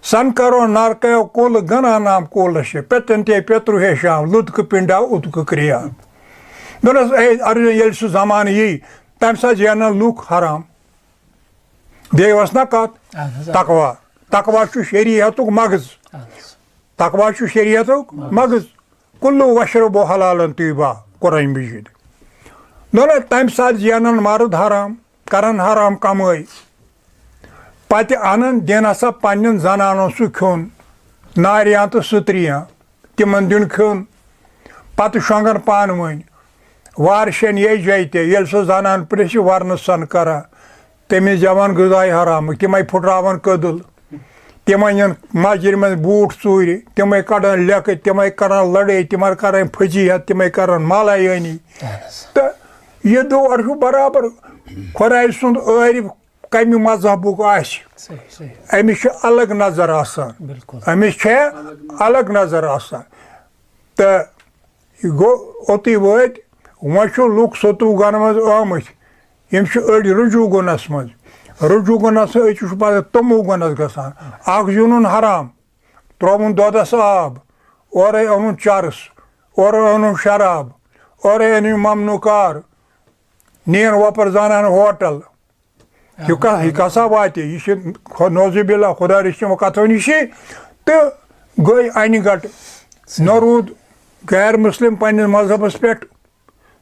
सनकरो नरको कुल गना नाम कोलश पेतंते पेत्रु शाम लुत्क पिंडा उतक क्रिया दोनस अर्जुन ये सह जमान यी तम सा जान लूख हराम बेस ना कत तकवा तकवा शरीयतुक मगज तकवा शरीयतुक मगज कुल्लु वशरबो हलालन तय्यबा कुरान मजीद दोनों तम सात जानन मर्द हराम करन हराम कमाई पत अनन दिन सा पन्न जनानों सह खोन नारियां तो सुत्रियां तिमन दिन खोन पत शोंगन पान वन वार शनि जयते ये सह जनान प्रेस वर्न सन करा तमिस जवान गजाय हराम तमें फुटरावन कदल तमें मस्जिद में बूट चूर तमें कड़ान लेख तमें करान लड़ाई तमें करान फजीहत तमें करान मालायानी तो यह दौर बराबर खुदाय सुंद आरिफ कम मजहबुक अमिस अलग नजर अमिस अलग नजर तो गो ओत वो लूख सतुगन मज आमत यम अड़ रुजू गुनस मज رجوع گۄنَس أتی چھُ پَتہٕ توٚموٗ گۄنَس گژھان اَکھ زیوٗنُن حرام ترٛووُن دۄدَس آب اورَے اوٚنُن چَرٕس اورَے اوٚنُن شراب اورَے أنِو ممنوٗع کار نِیَن وۄپَر زانان ہوٹَل یہِ کَسا واتہِ یہِ چھِ نوزِ بِلّہ خۄدا رٔچھِنۍ کَتھو نِشی تہٕ گٔے اَنہِ گَٹہٕ نہ روٗد غیر مُسلِم پنٛنِس مذہبَس پٮ۪ٹھ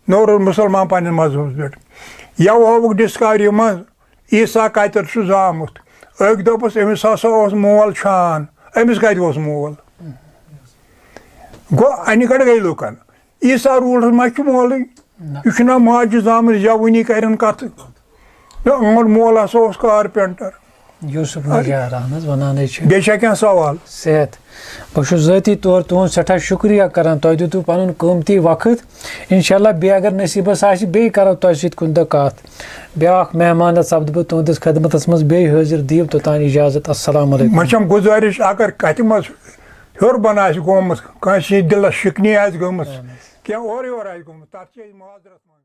نہ روٗد مُسلمان پنٛنِس مذہبَس پٮ۪ٹھ یَوٕ ہووُکھ ڈِسکوری منٛز عیٖسا کَتٮ۪تھ چھُ زامُت أکۍ دوٚپُس أمِس ہسا اوس مول چھان أمِس کَتہِ اوس مول گوٚو اَنہِ گَٹہٕ گٔے لُکَن عیٖسا روٗلَس ما چھُ مولٕے یہِ چھُنہ ماجہِ زامٕژ زٮ۪وٲنی کَرٮ۪ن کَتھٕ نہ أہُنٛد مول ہسا اوس کارپینٹر یوٗسُف نجار اہن حظ وَنانٕے چھِ بیٚیہِ چھا کینٛہہ سوال صحت بہٕ چھُس ذٲتی طور تُہُنٛد سٮ۪ٹھاہ شُکریہ کَران تۄہہِ دیُتوٕ پَنُن قۭمتی وقت اِنشاء اللہ بیٚیہِ اگر نصیٖبَس آسہِ بیٚیہِ کَرو تۄہہِ سۭتۍ کُنہِ دۄہ کَتھ بیٛاکھ مہمانہ سَپدٕ بہٕ تُہنٛدِس خدمتَس منٛز بیٚیہِ حٲضِر دِیِو توٚتانۍ اِجازت اَسَلامُ علیکُم وۄنۍ چھَم گُزٲرِش اگر کَتھِ منٛز ہیوٚر بۄن آسہِ گوٚمُت کٲنٛسہِ دِلَس شِکنی آسہِ گٔمٕژ کینٛہہ اورٕ یورٕ آسہِ گوٚمُت تَتھ چھِ أسۍ معذرت